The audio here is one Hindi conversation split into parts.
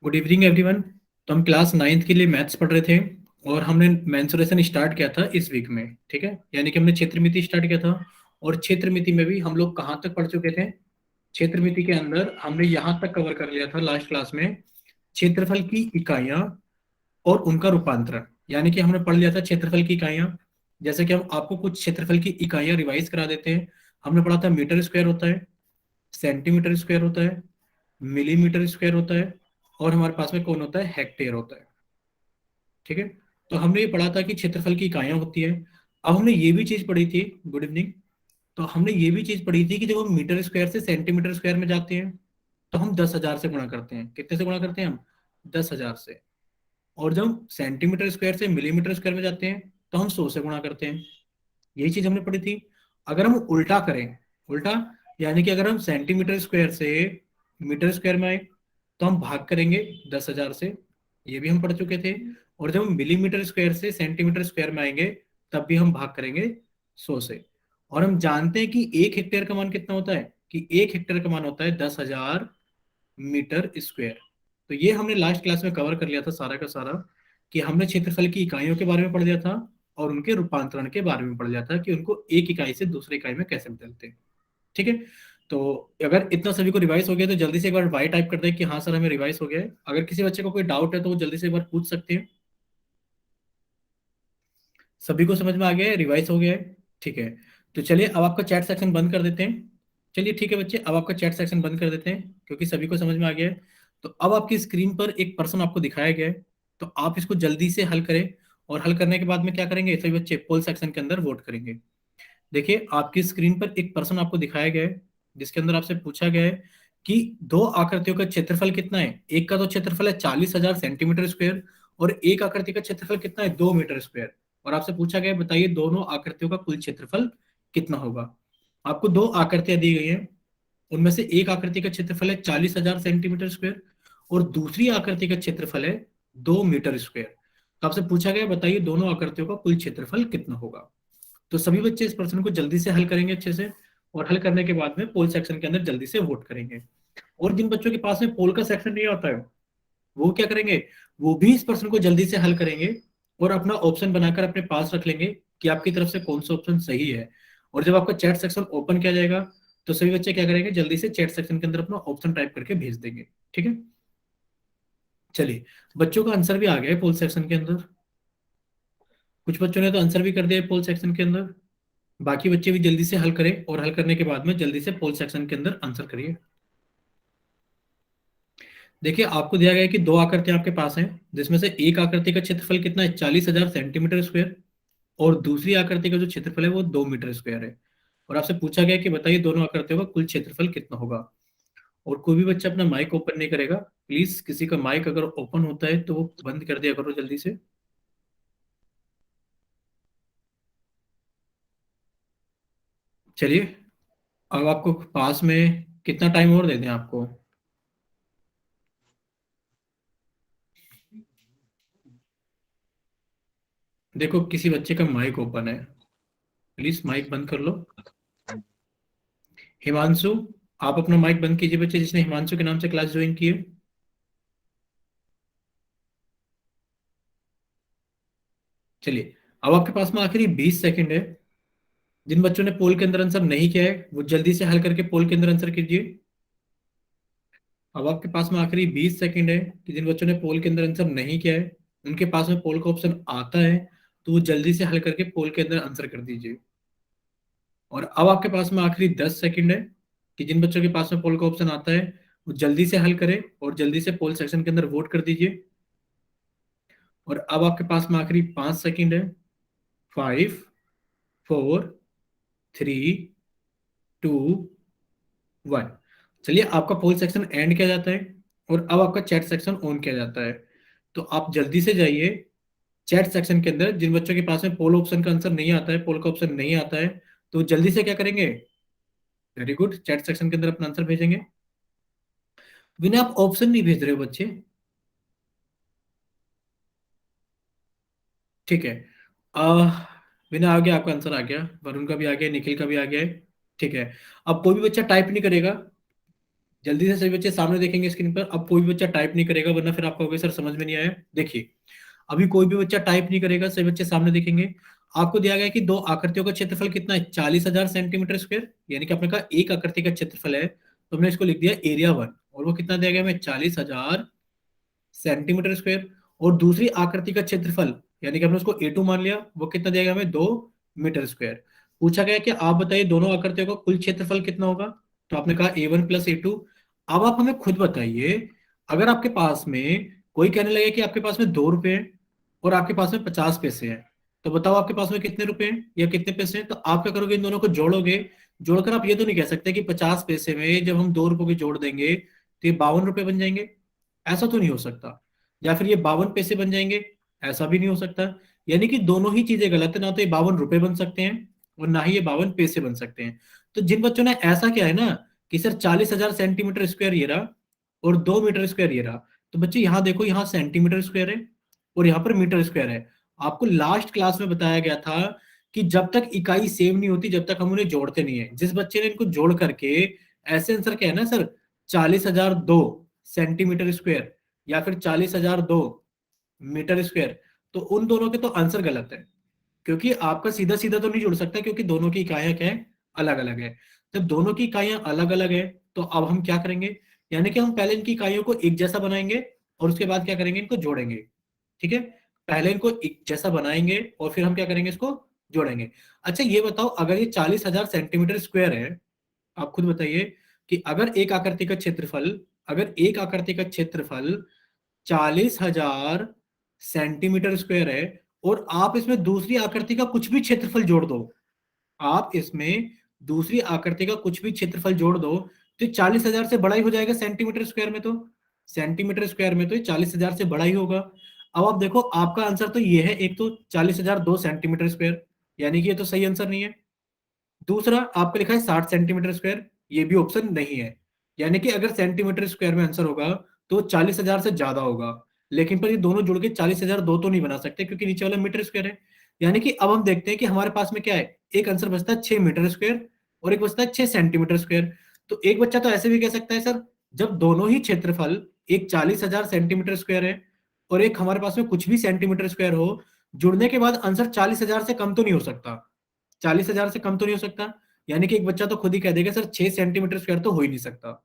Good evening everyone. तो हम क्लास नाइन्थ के लिए मैथ्स पढ़ रहे थे और हमने मेंसुरेशन स्टार्ट किया था इस वीक में। ठीक है, यानी कि हमने क्षेत्रमिति स्टार्ट किया था। और क्षेत्रमिति में भी हम लोग कहाँ तक पढ़ चुके थे? क्षेत्रमिति के अंदर हमने यहाँ तक कवर कर लिया था लास्ट क्लास में, क्षेत्रफल की इकाइयाँ और उनका रूपांतरण। यानी कि हमने पढ़ लिया था क्षेत्रफल की इकाइयाँ। जैसे कि हम आपको कुछ क्षेत्रफल की इकाइयाँ रिवाइज करा देते हैं। हमने पढ़ा था मीटर स्क्वायर होता है, सेंटीमीटर स्क्वायर होता है, मिलीमीटर स्क्वायर होता है, और हमारे पास में कौन होता है? हेक्टेयर होता है। ठीक है, तो हमने ये पढ़ा था कि क्षेत्रफल की इकाइयां होती है। अब हमने ये भी चीज पढ़ी थी, गुड इवनिंग, तो हमने ये भी चीज पढ़ी थी कि जब हम मीटर स्क्वायर से सेंटीमीटर स्क्वायर में जाते हैं तो हम 10,000 से गुणा करते हैं। कितने से गुणा करते हैं हम? 10,000 से। और जब हम सेंटीमीटर स्क्वायर से मिलीमीटर स्क्वायर में जाते हैं तो हम 100 से गुणा करते हैं। यही चीज हमने पढ़ी थी। अगर हम उल्टा करें, उल्टा, यानी कि अगर हम सेंटीमीटर स्क्वायर से मीटर स्क्वायर में आए तो हम भाग करेंगे 10,000 से। ये भी हम पढ़ चुके थे। और जब हम मिलीमीटर स्क्वायर से सेंटीमीटर स्क्वायर में आएंगे तब भी हम भाग करेंगे 100 से। और हम जानते हैं कि एक हेक्टेयर का मान कितना होता है? कि एक हेक्टेयर का मान होता है 10,000 मीटर स्क्वायर। तो ये हमने लास्ट क्लास में कवर कर लिया था सारा का सारा, कि हमने क्षेत्रफल की इकाइयों के बारे में पढ़ लिया था और उनके रूपांतरण के बारे में पढ़ लिया था कि उनको एक इकाई से दूसरी इकाई में कैसे बदलते हैं। ठीक है, तो अगर इतना सभी को रिवाइज हो गया तो जल्दी से एक बार वाई टाइप कर दे कि हाँ सर हमें रिवाइज हो गया है। अगर किसी बच्चे को कोई डाउट है तो वो जल्दी से एक बार पूछ सकते हैं। सभी को समझ में आ गया है, रिवाइज हो गया है? ठीक है, तो चलिए अब आपका चैट सेक्शन बंद कर देते हैं। चलिए ठीक है बच्चे, अब आपका चैट सेक्शन बंद कर देते हैं क्योंकि सभी को समझ में आ गया है। तो अब आपकी स्क्रीन पर एक पर्सन आपको दिखाया गया है, तो आप इसको जल्दी से हल करें। और हल करने के बाद में क्या करेंगे? सभी बच्चे पोल सेक्शन के अंदर वोट करेंगे। देखिए आपकी स्क्रीन पर एक पर्सन आपको दिखाया गया है जिसके अंदर आपसे पूछा गया है कि दो आकृतियों का क्षेत्रफल कितना है। एक का तो क्षेत्रफल है 40,000 सेंटीमीटर स्क्वायर और एक आकृति का क्षेत्रफल कितना है? 2 मीटर स्क्वायर। और आपसे पूछा गया है बताइए दोनों आकृतियों का कुल क्षेत्रफल कितना होगा। आपको दो आकृतियां दी गई हैं, उनमें से एक आकृति का क्षेत्रफल है 40,000 सेंटीमीटर स्क्वायर और दूसरी आकृति का क्षेत्रफल है 2 मीटर स्क्वायर। तो आपसे पूछा गया है बताइए दोनों आकृतियों का कुल क्षेत्रफल कितना होगा। तो सभी बच्चे इस प्रश्न को जल्दी से हल करेंगे अच्छे से, और हल करने के बाद में पोल सेक्शन के अंदर जल्दी से वोट करेंगे। और जिन बच्चों के पास में पोल का सेक्शन नहीं आता है वो क्या करेंगे? वो भी इस प्रश्न को जल्दी से हल करेंगे और अपना ऑप्शन बनाकर अपने पास रख लेंगे कि आपकी तरफ से कौन सा ऑप्शन सही है। और जब आपका चैट सेक्शन ओपन किया जाएगा तो सभी बच्चे क्या करेंगे? जल्दी से चैट सेक्शन के अंदर अपना ऑप्शन टाइप करके भेज देंगे। ठीक है, चलिए बच्चों का आंसर भी आ गया है पोल सेक्शन के अंदर। कुछ बच्चों ने तो आंसर भी कर दिया है पोल सेक्शन के अंदर। बाकी बच्चे भी जल्दी से हल करें और हल करने के बाद में जल्दी से पोल सेक्शन के अंदर आंसर करिए। देखिए आपको दिया गया है कि दो आकृतियां आपके पास हैं जिसमें से एक आकृति का क्षेत्रफल कितना है? 40,000 सेंटीमीटर स्क्वायर और दूसरी आकृति का जो क्षेत्रफल है वो 2 मीटर स्क्वायर है। और आपसे पूछा गया कि बताइए दोनों आकृतियों का कुल क्षेत्रफल कितना होगा। और कोई भी बच्चा अपना माइक ओपन नहीं करेगा, प्लीज किसी का माइक अगर ओपन होता है तो वो बंद कर दिया करो जल्दी से। चलिए अब आपको पास में कितना टाइम और दे दें आपको? देखो किसी बच्चे का माइक ओपन है, प्लीज माइक बंद कर लो। हिमांशु, आप अपना माइक बंद कीजिए बच्चे जिसने हिमांशु के नाम से क्लास ज्वाइन की है। चलिए अब आपके पास में आखिरी 20 सेकंड है। जिन बच्चों ने पोल के अंदर आंसर नहीं किया है वो जल्दी से हल करके पोल के अंदर आंसर कीजिए। अब आपके पास में आखिरी 20 सेकंड है कि जिन बच्चों ने पोल के अंदर आंसर नहीं किया है उनके पास में पोल का ऑप्शन आता है तो वो जल्दी से हल करके पोल के अंदर आंसर कर दीजिए। और अब आपके पास में आखिरी 10 सेकंड है कि जिन बच्चों के पास में पोल का ऑप्शन आता है वो जल्दी से हल करें और जल्दी से पोल सेक्शन के अंदर वोट कर दीजिए। और अब आपके पास में आखिरी 5 सेकंड है। 5, 4, 3, 2, 1। चलिए आपका पोल सेक्शन एंड किया जाता है और अब आपका चैट सेक्शन ऑन किया जाता है। तो आप जल्दी से जाइए चैट सेक्शन के अंदर। जिन बच्चों के पास में पोल ऑप्शन का आंसर नहीं आता है, पोल का ऑप्शन नहीं आता है, तो जल्दी से क्या करेंगे? वेरी गुड, चैट सेक्शन के अंदर अपना आंसर भेजेंगे। विनय आप ऑप्शन नहीं भेज रहे हो बच्चे। ठीक है, विनय आ गया, आपका आंसर आ गया, वरुण का भी आ गया, निखिल का भी आ गया है। ठीक है। अब कोई भी बच्चा टाइप नहीं करेगा, जल्दी से सभी बच्चे सामने देखेंगे स्क्रीन पर। अब कोई भी बच्चा टाइप नहीं करेगा, वरना फिर आप कहोगे सर समझ में नहीं आया। देखिए, अभी कोई भी बच्चा टाइप नहीं करेगा, सभी बच्चे सामने देखेंगे। आपको दिया गया है कि दो आकृतियों का क्षेत्रफल कितना है, 40,000 सेंटीमीटर स्क्वायर, यानी कि आपने कहा एक आकृति का क्षेत्रफल है, तो हमने इसको लिख दिया एरिया वन, और वो कितना दिया गया हमें, 40,000 सेंटीमीटर स्क्वायर। और दूसरी आकृति का क्षेत्रफल, यानी कि हमने उसको A2 मान लिया, वो कितना दिया गया हमें, 2 मीटर स्क्वायर। पूछा गया कि आप बताइए दोनों आकृतियों का कुल क्षेत्रफल कितना होगा, तो आपने कहा A1 + A2। अब आप हमें खुद बताइए, अगर आपके पास में कोई कहने लगे कि आपके पास में 2 रुपए हैं और आपके पास में 50 पैसे हैं, तो बताओ आपके पास में कितने रुपए हैं या कितने पैसे हैं। तो आप क्या करोगे, इन दोनों को जोड़ोगे। जोड़कर आप ये तो नहीं कह सकते कि 50 पैसे में जब हम 2 रुपए को जोड़ देंगे तो ये 52 रुपए बन जाएंगे, ऐसा तो नहीं हो सकता। या फिर ये 52 पैसे बन जाएंगे, ऐसा भी नहीं हो सकता। यानी कि दोनों ही चीजें गलत है, ना तो ये 52 रुपए बन सकते हैं और ना ही ये 52 पैसे बन सकते हैं। तो जिन बच्चों ने ऐसा किया है ना कि सर 40,000 सेंटीमीटर स्क्वायर ये रहा और 2 मीटर स्क्वायर ये रहा, तो बच्चे यहाँ देखो, यहाँ सेंटीमीटर स्क्वायर है और यहाँ पर मीटर स्क्वायर है। आपको लास्ट क्लास में बताया गया था कि जब तक इकाई सेम नहीं होती, जब तक हम उन्हें जोड़ते नहीं है। जिस बच्चे ने इनको जोड़ करके ऐसे आंसर क्या है ना सर, 40,002 सेंटीमीटर स्क्वायर या फिर 40,002 मीटर स्क्वायर, तो उन दोनों के तो आंसर गलत है, क्योंकि आपका सीधा सीधा तो नहीं जुड़ सकता, क्योंकि दोनों की इकाइयां क्या है, अलग अलग है। जब दोनों की इकाइयां अलग अलग है, तो अब हम क्या करेंगे, यानी कि हम पहले इनकी इकाइयों को एक जैसा बनाएंगे और उसके बाद क्या करेंगे, इनको जोड़ेंगे। ठीक है, पहले इनको एक जैसा बनाएंगे और फिर हम क्या करेंगे, इसको जोड़ेंगे। अच्छा ये बताओ, अगर ये 40,000 सेंटीमीटर स्क्वायर है, आप खुद बताइए कि अगर एक आकृति का क्षेत्रफल 40,000 सेंटीमीटर स्क्वायर है और आप इसमें दूसरी आकृति का कुछ भी क्षेत्रफल जोड़ दो, आप इसमें दूसरी आकृति का कुछ भी क्षेत्रफल जोड़ दो, तो 40,000 से बड़ा ही हो जाएगा सेंटीमीटर स्क्वायर में। तो सेंटीमीटर स्क्वायर में तो ये 40,000 से बड़ा ही होगा। अब आप देखो, आपका आंसर तो ये है, एक तो 40,002 सेंटीमीटर स्क्वायर, यानी कि ये तो सही आंसर नहीं है। दूसरा आपका लिखा है 60 सेंटीमीटर स्क्वायर, ये भी ऑप्शन नहीं है। यानी कि अगर सेंटीमीटर स्क्वायर में आंसर होगा तो 40,000 से ज्यादा होगा, लेकिन पर ये दोनों जुड़ के 40,000 दो तो नहीं बना सकते, क्योंकि नीचे वाला मीटर स्क्वायर है। यानी कि अब हम देखते हैं कि हमारे पास में क्या है, एक आंसर बचता है 6 मीटर स्क्वायर और एक बचता है 6 सेंटीमीटर स्क्वायर। तो एक बच्चा तो ऐसे भी कह सकता है सर, जब दोनों ही क्षेत्रफल, एक 40,000 सेंटीमीटर स्क्वायर है और एक हमारे पास में कुछ भी सेंटीमीटर स्क्वायर हो, जुड़ने के बाद आंसर 40,000 से कम तो नहीं हो सकता, 40,000 से कम तो नहीं हो सकता। यानी कि एक बच्चा तो खुद ही कह देगा सर 6 सेंटीमीटर स्क्वायर तो हो ही नहीं सकता।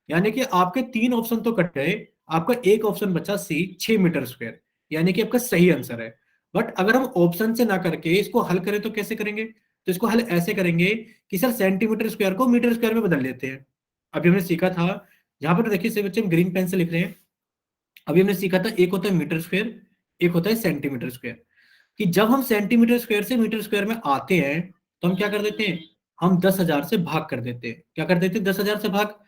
यानी कि आपके तीन ऑप्शन तो कट गए, आपका एक ऑप्शन बचा सी, 6 मीटर स्क्वायर, यानी कि आपका सही आंसर है। बट अगर हम ऑप्शन से ना करके इसको हल करें तो कैसे करेंगे, तो इसको हल ऐसे करेंगे कि सर सेंटीमीटर स्क्वायर को मीटर स्क्वायर में बदल लेते हैं। अभी हमने सीखा था, जहां पर देखिए से बच्चे हम ग्रीन पेन से लिख रहे हैं, अभी हमने सीखा था एक होता है मीटर स्क्वायर, एक होता है सेंटीमीटर स्क्वायर। कि जब हम सेंटीमीटर स्क्वायर से मीटर स्क्वायर में आते हैं, तो हम क्या कर देते हैं, हम 10,000 से भाग कर देते हैं। क्या कर देते हैं, 10,000 से भाग।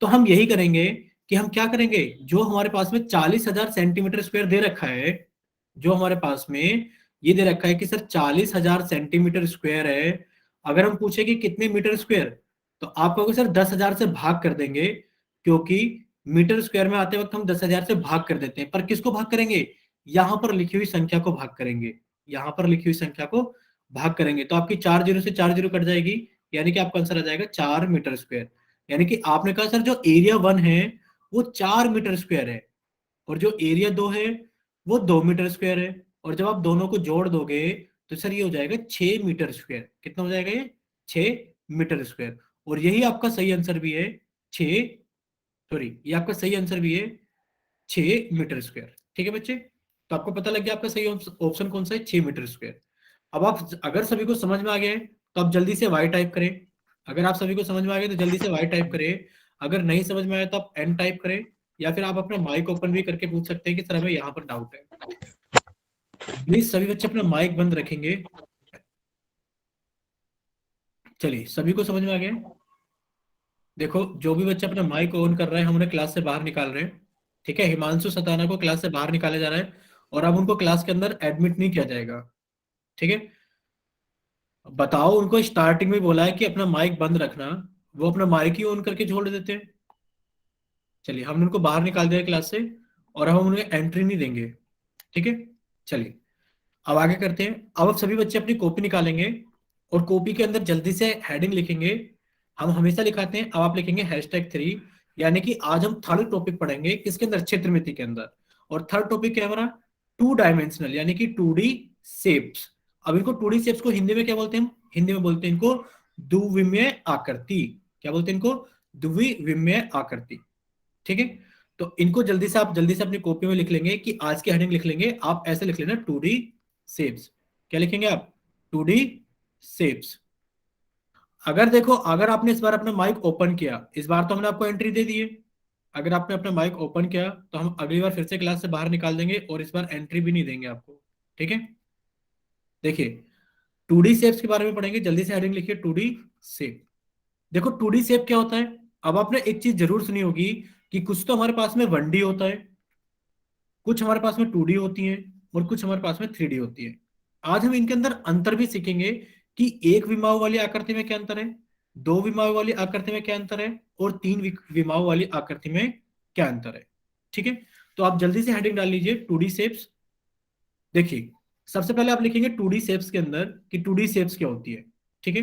तो हम यही करेंगे कि हम क्या करेंगे, जो हमारे पास में 40,000 सेंटीमीटर स्क्वायर दे रखा है, जो हमारे पास में ये दे रखा है कि सर 40,000 सेंटीमीटर स्क्वायर है, अगर हम पूछे कि कितने मीटर स्क्वायर, तो आप कहोगे सर 10,000 से भाग कर देंगे, क्योंकि मीटर स्क्वायर में आते वक्त हम 10,000 से भाग कर देते हैं। पर किसको भाग करेंगे, यहां पर लिखी हुई संख्या को भाग करेंगे, यहां पर लिखी हुई संख्या को भाग करेंगे। तो आपकी 4 जीरो से 4 जीरो कट जाएगी, यानी कि आपका आंसर आ जाएगा 4 मीटर स्क्वायर। यानी कि आपने कहा सर जो एरिया वन है वो 4 मीटर स्क्वायर है और जो एरिया दो है वो 2 मीटर स्क्वायर है, और जब आप दोनों को जोड़ दोगे तो सर ये हो जाएगा 6 मीटर स्क्वायर। कितना हो जाएगा ये, 6 मीटर स्क्वायर। और यही आपका सही आंसर भी है, 6, सॉरी ये आपका सही आंसर भी है, 6 मीटर स्क्वायर। ठीक है बच्चे, तो आपको पता लग गया आपका सही ऑप्शन कौन सा है, 6 मीटर स्क्वायर। अब आप अगर सभी को समझ में आ गया है तो आप जल्दी से वाई टाइप करें। अगर आप सभी को समझ में आ गया तो जल्दी से वाई टाइप करें। अगर नहीं समझ में आया तो आप एन टाइप करें, या फिर आप अपना माइक ओपन भी करके पूछ सकते हैं कि सर हमें यहाँ पर डाउट है। प्लीज सभी बच्चे अपना माइक बंद रखेंगे। चलिए, सभी को समझ में आ गया है? देखो, जो भी बच्चा अपना माइक ऑन कर रहा है हम उन्हें क्लास से बाहर निकाल रहे हैं। ठीक है, हिमांशु सताना को क्लास से बाहर निकाला जा रहा है और अब उनको क्लास के अंदर एडमिट नहीं किया जाएगा। ठीक है, बताओ, उनको स्टार्टिंग में बोला है कि अपना माइक बंद रखना, वो अपना माइक ही ऑन करके छोड़ देते हैं। चलिए, हमने उनको बाहर निकाल दिया क्लास से और अब हम उन्हें एंट्री नहीं देंगे। ठीक है, चलिए, अब आगे करते हैं। अब आप सभी बच्चे अपनी कॉपी निकालेंगे और कॉपी के अंदर जल्दी से हेडिंग लिखेंगे। हम हमेशा लिखाते हैं, अब आप लिखेंगे #3। यानी कि आज हम थर्ड टॉपिक पढ़ेंगे किसके अंदर, क्षेत्रमिति के अंदर। और थर्ड टॉपिक क्या है हमारा, 2 डायमेंशनल, यानी कि 2D शेप्स। अब इनको 2D शेप्स को हिंदी में क्या बोलते हैं, हम हिंदी में बोलते हैं इनको द्विविमीय आकृति। क्या बोलते हैं इनको, द्विविमीय आकृति। ठीक है। तो इनको जल्दी से अपनी कॉपी में लिख लेंगे कि आज की हेडिंग लिख लेंगे। आप ऐसे लिख लेना 2D शेप्स। क्या लिखेंगे आप, 2D शेप्स। अगर देखो, अगर आपने इस बार अपना माइक ओपन किया, इस बार तो हमने आपको एंट्री दे दी है। अगर आपने अपना माइक ओपन किया तो हम अगली बार फिर से क्लास से बाहर निकाल देंगे और इस बार एंट्री भी नहीं देंगे आपको। ठीक है। देखिए, 2D शेप्स के बारे में पढ़ेंगे। जल्दी से हेडिंग लिखिए 2D शेप। देखो 2D शेप क्या होता है। अब आपने एक चीज जरूर सुनी होगी कि कुछ तो हमारे पास में 1D होता है, कुछ हमारे पास में 2D होती है, और कुछ हमारे पास में 3D होती है। आज हम इनके अंदर अंतर भी सीखेंगे कि एक विमाओं वाली आकृति में क्या अंतर है, दो विमाओं वाली आकृति में क्या अंतर है, और तीन विमाओं वाली आकृति में क्या अंतर है। ठीक है। तो आप जल्दी से हेडिंग डाल लीजिए 2D शेप्स। देखिए, सबसे पहले आप लिखेंगे 2D शेप्स के अंदर कि 2D शेप्स क्या होती है। ठीक है।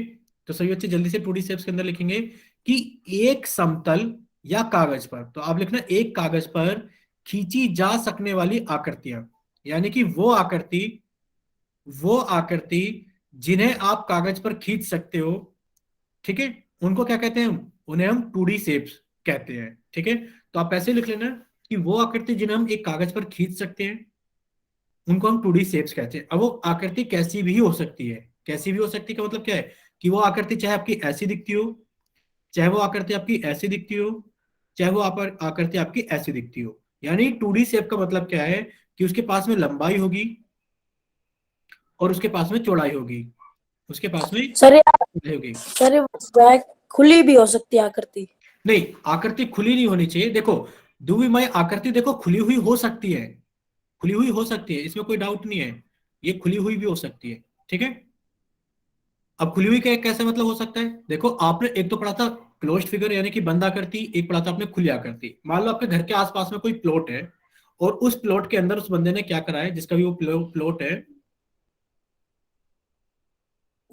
तो सभी बच्चे जल्दी से 2D शेप्स के अंदर लिखेंगे कि एक समतल या कागज पर, तो आप लिखना एक कागज पर खींची जा सकने वाली आकृतियां। यानी कि वो आकृति जिन्हें आप कागज पर खींच सकते हो। ठीक है। उनको क्या कहते हैं हम, उन्हें हम 2D शेप्स कहते हैं। ठीक है। तो आप ऐसे लिख लेना कि वो आकृति जिन्हें हम एक कागज पर खींच सकते हैं उनको हम 2D शेप्स कहते हैं। अब वो आकृति कैसी भी हो सकती है। कैसी भी हो सकती है का मतलब क्या है, कि वो आकृति चाहे आपकी ऐसी दिखती हो, चाहे वो आकृति आपकी ऐसी दिखती हो, चाहे वो आकृति आपकी ऐसी दिखती हो। यानी 2D शेप का मतलब क्या है, कि उसके पास में लंबाई होगी और उसके पास में चौड़ाई होगी, उसके पास में सर चौड़ाई होगी। सर वह खुली भी हो सकती है आकृति। नहीं, आकृति खुली नहीं होनी चाहिए। देखो, द्विविमीय आकृति देखो खुली हुई हो सकती है, खुली हुई हो सकती है, इसमें कोई डाउट नहीं है। ये खुली हुई भी हो सकती है। ठीक है। अब खुली हुई कैसे मतलब हो सकता है, देखो आपने एक तो पढ़ा था क्लोज्ड फिगर यानी कि बंद आकृति, एक पढ़ा था आपने खुली आकृति। मान लो आपके घर के आसपास में कोई प्लॉट है और उस प्लॉट के अंदर उस बंदे ने क्या करा है, जिसका भी वो प्लॉट है,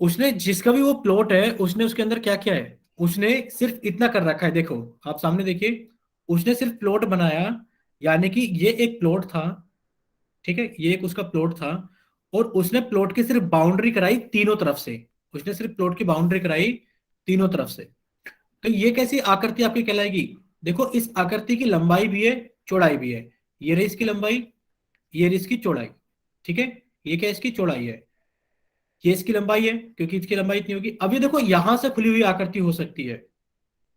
उसने जिसका भी वो प्लॉट है उसने उसके अंदर क्या किया है, उसने सिर्फ इतना कर रखा है। देखो आप सामने देखिए, उसने सिर्फ प्लॉट बनाया, यानी कि ये एक प्लॉट था। ठीक है, ये एक उसका प्लॉट था और उसने प्लॉट की सिर्फ बाउंड्री कराई तीनों तरफ से। उसने सिर्फ प्लॉट की बाउंड्री कराई तीनों तरफ से। तो ये कैसी आकृति आपकी कहलाएगी, देखो इस आकृति की लंबाई भी है, चौड़ाई भी है। ये रही इसकी लंबाई, ये रही इसकी चौड़ाई। ठीक है। ये क्या इसकी चौड़ाई है, ये इसकी लंबाई है, क्योंकि इसकी लंबाई इतनी होगी। अब ये देखो यहां से खुली हुई आकृति हो सकती है,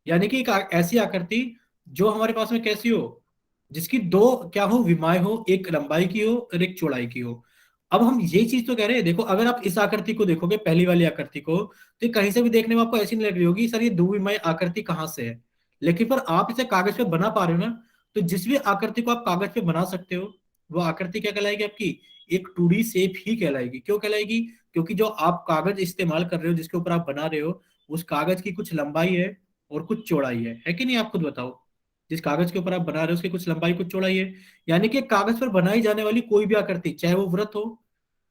यानी कि एक ऐसी आकृति जो हमारे पास में कैसी हो, जिसकी दो क्या हो, विमाएं हो, एक लंबाई की हो और एक चौड़ाई की हो। अब हम ये चीज तो कह रहे हैं, देखो अगर आप इस आकृति को देखोगे, पहली वाली आकृति को, तो ये कहीं से भी देखने में आपको ऐसी नहीं लग रही होगी सर ये द्विविमीय आकृति कहाँ से है। लेकिन पर आप इसे कागज पे बना पा रहे हो ना, तो जिस भी आकृति को आप कागज पे बना सकते हो वो आकृति क्या कहलाएगी आपकी, एक 2D शेप ही कहलाएगी। क्यों कहलाएगी, क्योंकि जो आप कागज इस्तेमाल कर रहे हो, जिसके ऊपर आप बना रहे हो, उस कागज की कुछ लंबाई है और कुछ चौड़ाई है कि नहीं, आप खुद बताओ। जिस कागज के ऊपर आप बना रहे हो उसकी कुछ लंबाई कुछ चौड़ाई है। यानी कि कागज पर बनाई जाने वाली कोई भी आकृति, चाहे वो वृत्त हो,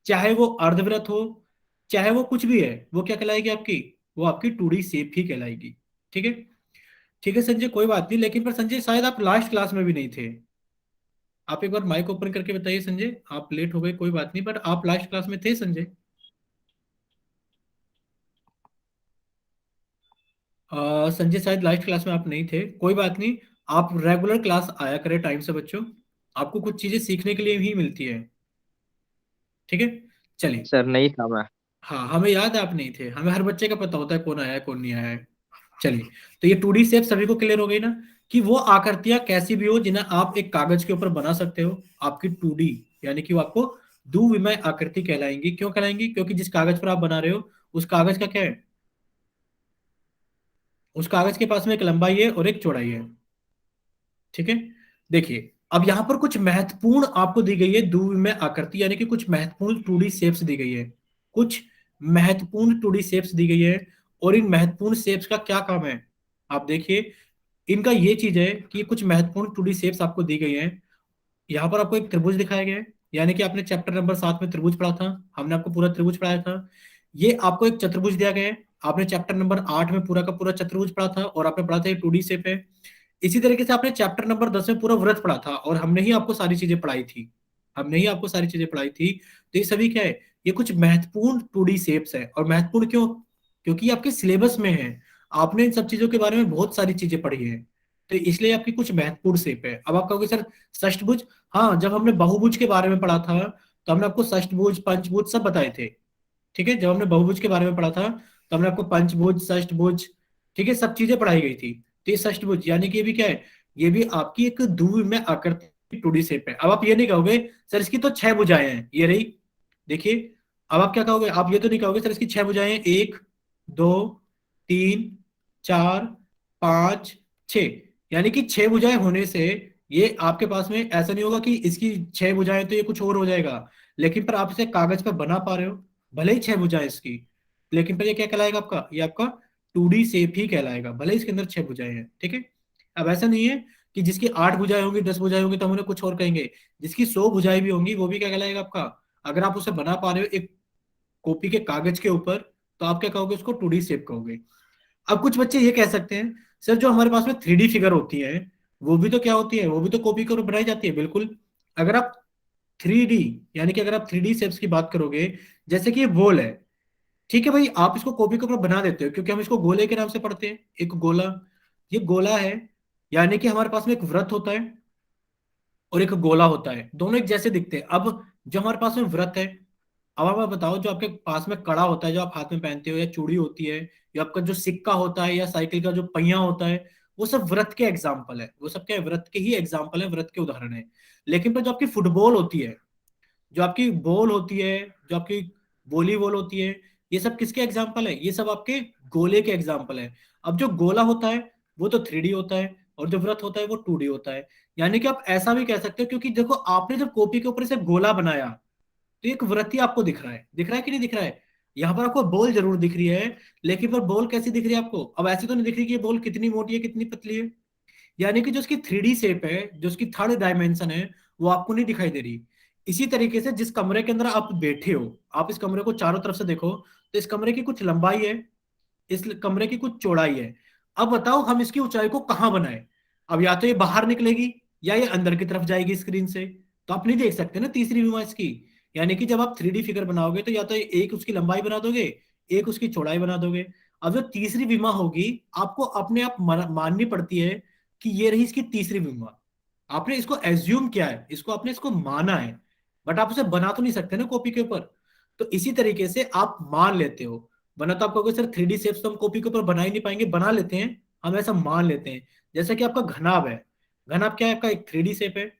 चाहे वो अर्धवृत्त हो, चाहे वो कुछ भी है, वो क्या कहलाएगी आपकी, वो आपकी 2D शेप ही कहलाएगी। ठीक है। ठीक है संजय, कोई बात नहीं। लेकिन पर संजय शायद आप लास्ट क्लास में भी नहीं थे। आप एक बार माइक ओपन करके बताइए संजय, आप लेट हो गए कोई बात नहीं, पर आप लास्ट क्लास में थे संजय। संजय शायद लास्ट क्लास में आप नहीं थे, कोई बात नहीं। आप रेगुलर क्लास आया करें टाइम से बच्चों, आपको कुछ चीजें सीखने के लिए भी मिलती है। ठीक है। चलिए। सर नहीं था मैं। हाँ हमें याद है आप नहीं थे, हमें हर बच्चे का पता होता है कौन आया है कौन नहीं आया है। चलिए, तो ये 2D शेप सभी को क्लियर हो गई ना, कि वो आकृतियां कैसी भी हो जिन्हें आप एक कागज के ऊपर बना सकते हो, आपकी 2D, यानी कि वो आपको द्विविमीय आकृति कहलाएंगी। क्यों कहलाएंगी, क्योंकि जिस कागज पर आप बना रहे हो उस कागज का क्या है, उस कागज के पास में एक लंबाई है और एक चौड़ाई है। ठीक है। देखिए, अब यहां पर कुछ महत्वपूर्ण आपको दी गई है द्विविमीय आकृति, यानी कि कुछ महत्वपूर्ण 2D शेप्स दी गई है, कुछ महत्वपूर्ण 2D शेप्स दी गई है। और इन महत्वपूर्ण शेप्स का क्या काम है, आप देखिए, इनका ये चीज है कि कुछ महत्वपूर्ण 2D शेप्स आपको दी गई हैं। यहाँ पर आपको एक त्रिभुज दिखाया गया है, यानी कि आपने चैप्टर नंबर 7 में त्रिभुज पढ़ा था, हमने आपको पूरा त्रिभुज पढ़ाया था। ये आपको एक चतुर्भुज दिया गया है, आपने चैप्टर नंबर 8 में पूरा का पूरा चतुर्भुज पढ़ा था और आपने पढ़ा था ये 2D शेप है। इसी तरीके से आपने चैप्टर नंबर 10 में पूरा वृत्त पढ़ा था और हमने ही आपको सारी चीजें पढ़ाई थी, हमने ही आपको सारी चीजें पढ़ाई थी। तो ये सभी क्या है, ये कुछ महत्वपूर्ण 2D शेप्स है। और महत्वपूर्ण क्यों? क्योंकि ये आपके सिलेबस में है, आपने इन सब चीजों के बारे में बहुत सारी चीजें पढ़ी है, तो इसलिए आपकी कुछ महत्वपूर्ण शेप है। अब आप कहोगे सर षष्ठभुज, हाँ जब हमने बहुभुज के बारे में पढ़ा था तो हमने आपको षष्ठभुज पंचभुज सब बताए थे। ठीक है, जब हमने बहुभुज के बारे में पढ़ा था तो हमने आपको पंचभुज षष्ठभुज, ठीक है, सब चीजें पढ़ाई गई थी। तो ये षष्ठभुज यानी कि ये भी क्या है, ये भी आपकी एक द्विविमीय आकृति 2D शेप है। अब आप ये नहीं कहोगे सर इसकी तो 6 भुजाएं हैं, ये रही देखिए। अब आप क्या कहोगे, आप ये तो नहीं कहोगे सर इसकी 6 भुजाएं हैं, 1 2 3 4 5 6, यानी कि 6 भुजाएं होने से ये आपके पास में ऐसा नहीं होगा कि इसकी 6 भुजाएं तो ये कुछ और हो जाएगा, लेकिन पर आप इसे कागज पर बना पा रहे हो, भले ही 6 भुजाएं इसकी, लेकिन पर ये क्या कहलाएगा आपका, ये आपका 2D शेप ही कहलाएगा, भले ही इसके अंदर 6 भुजाएं हैं। ठीक है, अब ऐसा नहीं है कि जिसकी 8 भुजाएं होंगी 10 भुजाएं होंगी तो हम उन्हें कुछ और कहेंगे, जिसकी 100 भुजाएं भी होंगी वो भी क्या कहलाएगा आपका, अगर आप उसे बना पा रहे हो एक कॉपी के कागज के ऊपर, तो आप क्या कहोगे, उसको 2D शेप कहोगे। अब कुछ बच्चे ये कह सकते हैं सर जो हमारे पास में 3D फिगर होती है वो भी तो क्या होती है, वो भी तो कॉपी के ऊपर बनाई जाती है। बिल्कुल, अगर आप 3D, यानी कि अगर आप 3D शेप्स की बात करोगे, जैसे कि ये बॉल है, ठीक है भाई, आप इसको कॉपी के ऊपर बना देते हो क्योंकि हम इसको गोले के नाम से पढ़ते हैं, एक गोला, ये गोला है, यानी कि हमारे पास में एक वृत्त होता है और एक गोला होता है, दोनों एक जैसे दिखते हैं। अब जो हमारे पास में वृत्त है, अब आप बताओ जो आपके पास में कड़ा होता है जो आप हाथ में पहनते हो, या चूड़ी होती है, या आपका जो सिक्का होता है, या साइकिल का जो पहिया होता है, वो सब व्रत के एग्जाम्पल है, वो सब क्या है, व्रत के ही एग्जाम्पल है, व्रत के उदाहरण है। लेकिन पर जो आपकी फुटबॉल होती है, जो आपकी बॉल होती है, जो आपकी वॉलीबॉल होती है, ये सब किसके एग्जाम्पल है, ये सब आपके गोले के एग्जाम्पल है। अब जो गोला होता है वो तो 3D होता है और जो व्रत होता है वो 2D होता है। यानी कि आप ऐसा भी कह सकते हो, क्योंकि देखो आपने जब कॉपी के ऊपर से गोला बनाया तो एक वृत्ति आपको दिख रहा है, दिख रहा है कि नहीं दिख रहा है, यहाँ पर आपको बॉल जरूर दिख रही है, लेकिन पर बॉल कैसी दिख रही है आपको, अब ऐसी तो नहीं दिख रही कि ये बॉल कितनी मोटी है कितनी पतली है, यानी कि जो उसकी 3D शेप है, जो उसकी थर्ड डायमेंशन है, वो आपको नहीं दिखाई दे रही। इसी तरीके से जिस कमरे के अंदर आप बैठे हो, आप इस कमरे को चारों तरफ से देखो, तो इस कमरे की कुछ लंबाई है, इस कमरे की कुछ चौड़ाई है। अब बताओ हम इसकी ऊंचाई को कहाँ बनाए, अब या तो ये बाहर निकलेगी या ये अंदर की तरफ जाएगी स्क्रीन से, तो आप नहीं देख सकते ना तीसरी विमा इसकी। यानी कि जब आप 3D फिगर बनाओगे तो या तो एक उसकी लंबाई बना दोगे, एक उसकी चौड़ाई बना दोगे। अब जो तीसरी विमा होगी आपको अपने आप माननी पड़ती है कि ये रही इसकी तीसरी विमा, आपने इसको एज्यूम किया है, इसको आपने इसको माना है, बट आप उसे बना तो नहीं सकते ना कॉपी के ऊपर। तो इसी तरीके से आप मान लेते हो, वरना तो आप कहोगे सर 3D शेप्स तो हम कॉपी के ऊपर बना ही नहीं पाएंगे, बना लेते हैं, हम ऐसा मान लेते हैं। जैसे कि आपका घनाभ है, घनाभ क्या है आपका, एक 3D शेप है,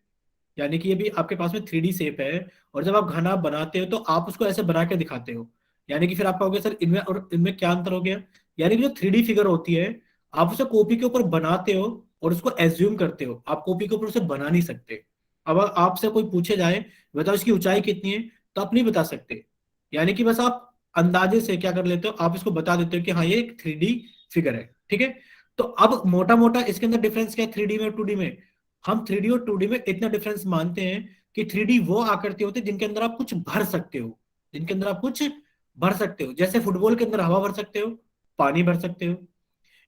यानी कि ये भी आपके पास में 3D शेप है, और जब आप घनाभ बनाते हो तो आप उसको ऐसे बना के दिखाते हो, यानी कि फिर आप कहोगे सर इनमें और इनमें क्या अंतर हो गया, यानी कि जो 3D फिगर होती है आप उसे कॉपी के ऊपर बनाते हो और उसको एज्यूम करते हो, आप कॉपी के ऊपर उसे बना नहीं सकते। अब आपसे कोई पूछे जाए बताओ इसकी ऊंचाई कितनी है, तो आप नहीं बता सकते, यानी कि बस आप अंदाजे से क्या कर लेते हो, आप इसको बता देते हो कि हाँ ये एक 3D फिगर है। ठीक है, तो अब मोटा मोटा इसके अंदर डिफरेंस क्या है 3D में और 2D में, हम 3D और 2D में इतना डिफरेंस मानते हैं कि 3D वो आकृति होती है जिनके अंदर आप कुछ भर सकते हो, जिनके अंदर आप कुछ भर सकते हो, जैसे फुटबॉल के अंदर हवा भर सकते हो, पानी भर सकते हो।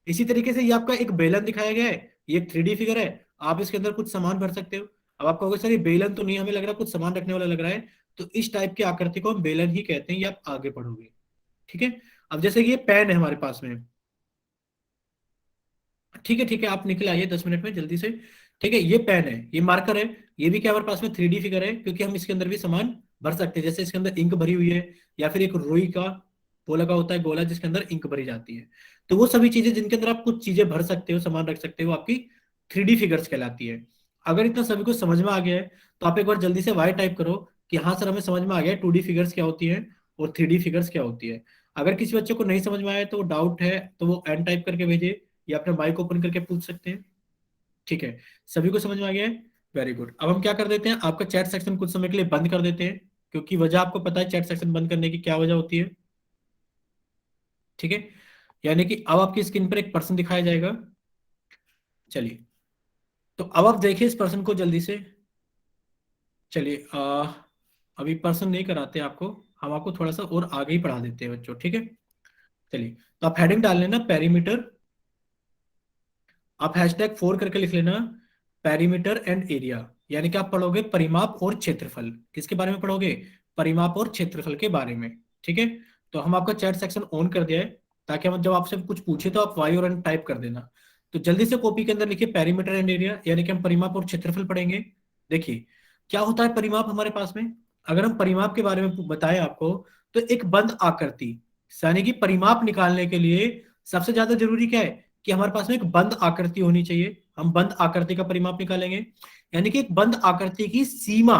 इसी तरीके से ये आपका एक बेलन दिखाया गया है, ये एक 3D फिगर है, आप इसके अंदर कुछ सामान भर सकते हो। अब आप कहोगे सर ये बेलन तो नहीं, हमें लग रहा है कुछ सामान रखने वाला लग रहा है, तो इस टाइप की आकृति को हम बेलन ही कहते हैं, ये आप आगे पढ़ोगे। ठीक है, अब जैसे कि ये पेन है हमारे पास में, ठीक है ठीक है, आप निकल आइए 10 मिनट में जल्दी से। ठीक है, ये पेन है, ये मार्कर है, ये भी क्या हमारे पास में 3D फिगर है, क्योंकि हम इसके अंदर भी सामान भर सकते हैं, जैसे इसके अंदर इंक भरी हुई है, या फिर एक रुई का वो लगा होता है गोला जिसके अंदर इंक भरी जाती है। तो वो सभी चीजें जिनके अंदर आप कुछ चीजें भर सकते हो, सामान रख सकते हो, आपकी 3D फिगर्स कहलाती है। अगर इतना सभी कुछ समझ में आ गया है तो आप एक बार जल्दी से वाई टाइप करो कि हाँ सर हमें समझ में आ गया है 2D फिगर्स क्या होती है और 3D फिगर्स क्या होती है। अगर किसी बच्चे को नहीं समझ में आया तो डाउट है तो वो एन टाइप करके भेजे, या अपने माइक ओपन करके पूछ सकते हैं। ठीक है, सभी को समझ में आ गया है, वेरी गुड। अब हम क्या कर देते हैं, आपका चैट सेक्शन कुछ समय के लिए बंद कर देते हैं, क्योंकि वजह आपको पता है चैट सेक्शन बंद करने की क्या वजह होती है। ठीक है, यानी कि अब आपकी स्क्रीन पर एक पर्सन दिखाया जाएगा, चलिए, तो अब आप देखिए इस पर्सन को जल्दी से, चलिए अभी पर्सन नहीं कराते आपको, हम आपको थोड़ा सा और आगे ही पढ़ा देते हैं बच्चों, ठीक है। चलिए, तो आप हेडिंग डाल लेना पेरीमीटर, आप #4 करके लिख लेना, पेरीमीटर एंड एरिया। यानी कि आप पढ़ोगे परिमाप और क्षेत्रफल। किसके बारे में पढ़ोगे? परिमाप और क्षेत्रफल के बारे में, ठीक है। तो हम आपका चैट सेक्शन ऑन कर दिया है, ताकि हम जब आपसे कुछ पूछे तो आप वाई और एन टाइप कर देना। तो जल्दी से कॉपी के अंदर लिखिए पेरीमीटर एंड एरिया, यानी कि हम परिमाप और क्षेत्रफल पढ़ेंगे। देखिए, क्या होता है परिमाप हमारे पास में। अगर हम परिमाप के बारे में बताएं आपको, तो एक बंद आकृति, यानी कि परिमाप निकालने के लिए सबसे ज्यादा जरूरी क्या है कि हमारे पास में एक बंद आकृति होनी चाहिए। हम बंद आकृति का परिमाप निकालेंगे, यानी कि एक बंद आकृति की सीमा।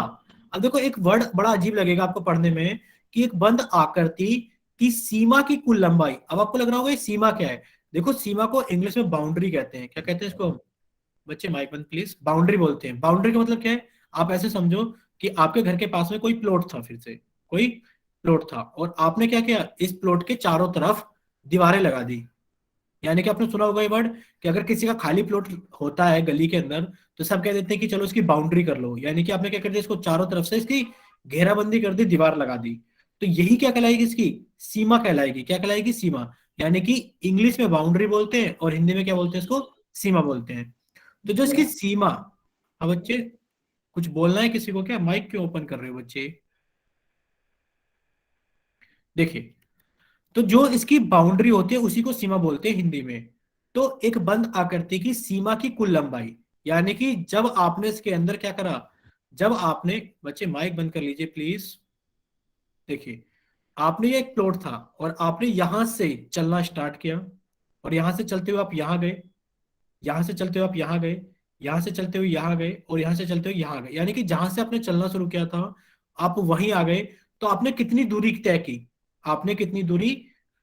अब देखो, एक वर्ड बड़ा अजीब लगेगा आपको पढ़ने में, कि एक बंद आकृति की सीमा की कुल लंबाई। अब आपको लग रहा होगा ये सीमा क्या है। देखो, सीमा को इंग्लिश में बाउंड्री कहते हैं। क्या कहते हैं इसको? बच्चे माइक बंद प्लीज। बाउंड्री बोलते हैं। बाउंड्री का मतलब क्या है? आप ऐसे समझो कि आपके घर के पास में कोई प्लॉट था, फिर से कोई प्लॉट था, और आपने क्या किया, इस प्लॉट के चारों तरफ दीवारें लगा दी। यानी कि आपने सुना होगा ये वर्ड, कि अगर किसी का खाली प्लॉट होता है गली के अंदर, तो सब कह देते हैं कि चलो इसकी बाउंड्री कर लो। यानी कि आपने क्या कर दिया, इसको चारों तरफ से इसकी घेराबंदी कर दी, दीवार लगा दी। तो यही क्या कहलाएगी, इसकी सीमा कहलाएगी। क्या कहलाएगी? सीमा। यानी कि इंग्लिश में बाउंड्री बोलते हैं और हिंदी में क्या बोलते हैं इसको? सीमा बोलते हैं। तो जो इसकी सीमा, अब बच्चे कुछ बोलना है किसी को क्या? माइक क्यों ओपन कर रहे हो बच्चे? देखिए, तो जो इसकी बाउंड्री होती है उसी को सीमा बोलते हैं हिंदी में। तो एक बंद आकृति की सीमा की कुल लंबाई, यानी कि जब आपने इसके अंदर क्या करा, जब आपने, बच्चे माइक बंद कर लीजिए प्लीज। देखिए, आपने ये एक प्लॉट था और आपने यहां से चलना स्टार्ट किया, और यहां से चलते हुए आप यहां गए, यहां से चलते हुए आप यहाँ गए, यहां से चलते हुए यहाँ गए, और यहां से चलते हुए यहाँ गए। यानी कि जहां से आपने चलना शुरू किया था आप वहीं आ गए। तो आपने कितनी दूरी तय की, आपने कितनी दूरी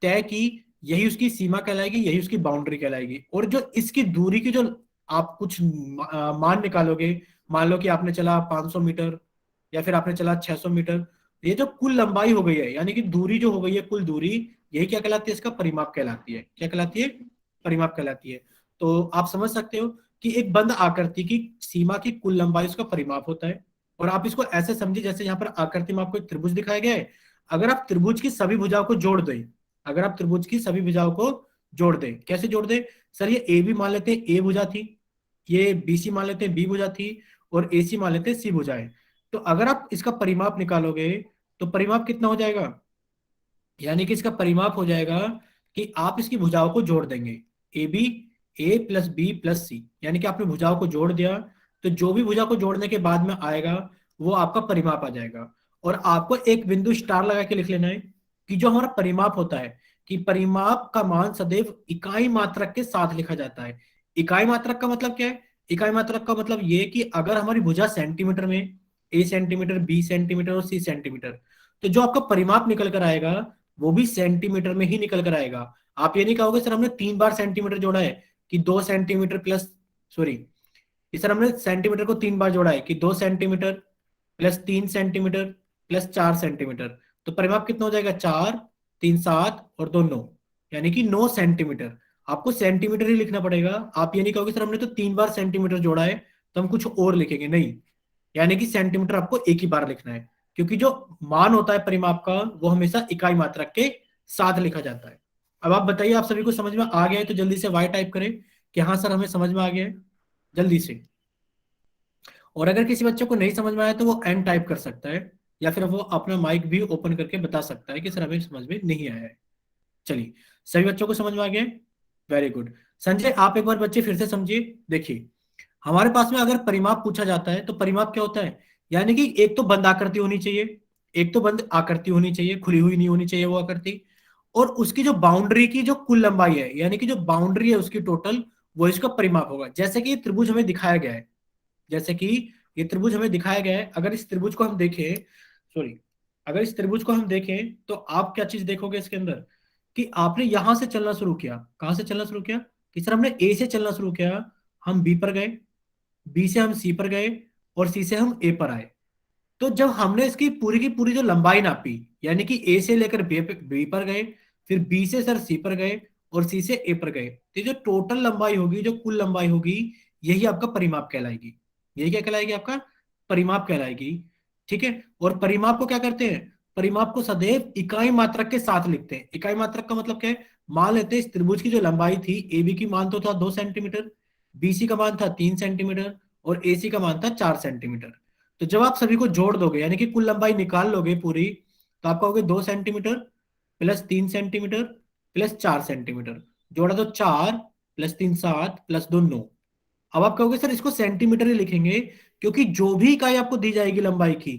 तय की, यही उसकी सीमा कहलाएगी, यही उसकी बाउंड्री कहलाएगी। और जो इसकी दूरी की जो आप कुछ मान निकालोगे, मान लो कि आपने चला 500 मीटर, या फिर आपने चला 600 मीटर, ये जो कुल लंबाई हो गई है, यानी कि दूरी जो हो गई है, कुल दूरी, यही क्या कहलाती है? इसका परिमाप कहलाती है। क्या कहलाती है? परिमाप कहलाती है। तो आप समझ सकते हो कि एक बंद आकृति की सीमा की कुल लंबाई उसका परिमाप होता है। और आप इसको ऐसे समझिए, जैसे यहाँ पर आकृति में आपको एक त्रिभुज दिखाया गया है। अगर आप त्रिभुज की सभी भुजाओं को जोड़ दें, अगर आप त्रिभुज की सभी भुजाओं को जोड़ दें, कैसे जोड़ दें? सर, ये ए बी मान लेते हैं, ए भुजा थी, ये बी सी मान लेते हैं, बी भुजा थी, और ए सी मान लेते हैं, सी भुजा है। तो अगर आप इसका परिमाप निकालोगे, तो परिमाप कितना हो जाएगा? यानी कि इसका परिमाप हो जाएगा कि आप इसकी भुजाओं को जोड़ देंगे, A B, A plus B plus C, यानी कि आपने भुजाओं को जोड़ दिया। तो जो भी भुजा को जोड़ने के बाद में आएगा, वो आपका परिमाप आ जाएगा। और आपको एक बिंदु स्टार लगा के लिख लेना है कि जो हमारा परिमाप होता है, कि परिमाप का मान सदैव इकाई मात्रक के साथ लिखा जाता है। इकाई मात्रक का मतलब क्या है? इकाई मात्रक का मतलब ये कि अगर हमारी भुजा सेंटीमीटर में, ए सेंटीमीटर, बी सेंटीमीटर और सी सेंटीमीटर, तो जो आपका परिमाप निकल कर आएगा वो भी सेंटीमीटर में ही निकल कर आएगा। आप ये नहीं कहोगे सर हमने 3 बार सेंटीमीटर जोड़ा है, कि 2 सेंटीमीटर प्लस, सॉरी, सर हमने सेंटीमीटर को 3 बार जोड़ा है, कि 2 centimetre plus 3 centimetre plus 4 centimetre. तो परिमाप कितना हो जाएगा? 4, 3, 7 और 2, 9, यानी कि 9 सेंटीमीटर। आपको सेंटीमीटर ही लिखना पड़ेगा। आप ये नहीं कहोगे सर हमने तो 3 बार सेंटीमीटर जोड़ा है, तो हम कुछ और लिखेंगे, नहीं। यानी कि सेंटीमीटर आपको एक ही बार लिखना है, क्योंकि जो मान होता है परिमाप का, वो हमेशा इकाई मात्रक के साथ लिखा जाता है। अब आप बताइए, आप सभी को समझ में आ गया है? तो जल्दी से वाई टाइप करें कि हाँ सर हमें समझ में आ गया है, जल्दी से। और अगर किसी बच्चे को नहीं समझ में आया तो वो एन टाइप कर सकता है, या फिर वो अपना माइक भी ओपन करके बता सकता है कि सर हमें समझ में नहीं आया है। चलिए, सभी बच्चों को समझ में आ गया? Very good. संजय, आप एक बार बच्चे फिर से समझिए। देखिए, हमारे पास में अगर परिमाप पूछा जाता है तो परिमाप क्या होता है? यानी कि एक तो बंद आकृति होनी चाहिए, एक तो बंद आकृति होनी चाहिए, खुली हुई नहीं होनी चाहिए वो आकृति। और उसकी जो बाउंड्री की जो कुल लंबाई है, यानी कि जो बाउंड्री है उसकी टोटल, वो इसका परिमाप होगा। जैसे कि ये त्रिभुज हमें दिखाया गया है, जैसे कि ये त्रिभुज हमें दिखाया गया है। अगर इस त्रिभुज को हम देखें, सॉरी, अगर इस त्रिभुज को हम देखें, तो आप क्या चीज देखोगे इसके अंदर, कि आपने यहां से चलना शुरू किया। कहां से चलना शुरू किया? कि सर हमने ए से चलना शुरू किया, हम बी पर गए, बी से हम सी पर गए, और सी से हम ए पर आए। तो जब हमने इसकी पूरी की पूरी जो लंबाई नापी, यानी कि ए से लेकर बी पर गए, फिर बी से सर सी पर गए, और सी से ए पर गए, तो ये जो टोटल लंबाई होगी, जो कुल लंबाई होगी, यही आपका परिमाप कहलाएगी। यही क्या कहलाएगी? आपका परिमाप कहलाएगी, ठीक है। और परिमाप को क्या करते हैं, परिमाप को सदैव इकाई मात्रक के साथ लिखते हैं। इकाई मात्रक का मतलब क्या है, मान लेते हैं इस त्रिभुज की जो लंबाई थी, ए बी की मान तो था 2 सेंटीमीटर, बीसी का मान था 3 सेंटीमीटर, और एसी का मान था 4 सेंटीमीटर। तो जब आप सभी को जोड़ दोगे यानी कि कुल लंबाई निकाल लोगे पूरी, तो आप कहोगे 2 centimetre plus 3 centimetre plus 4 centimetre, जोड़ा तो 4 प्लस 3 7 प्लस 2 9। अब आप कहोगे सर इसको सेंटीमीटर ही लिखेंगे, क्योंकि जो भी इकाई आपको दी जाएगी लंबाई की,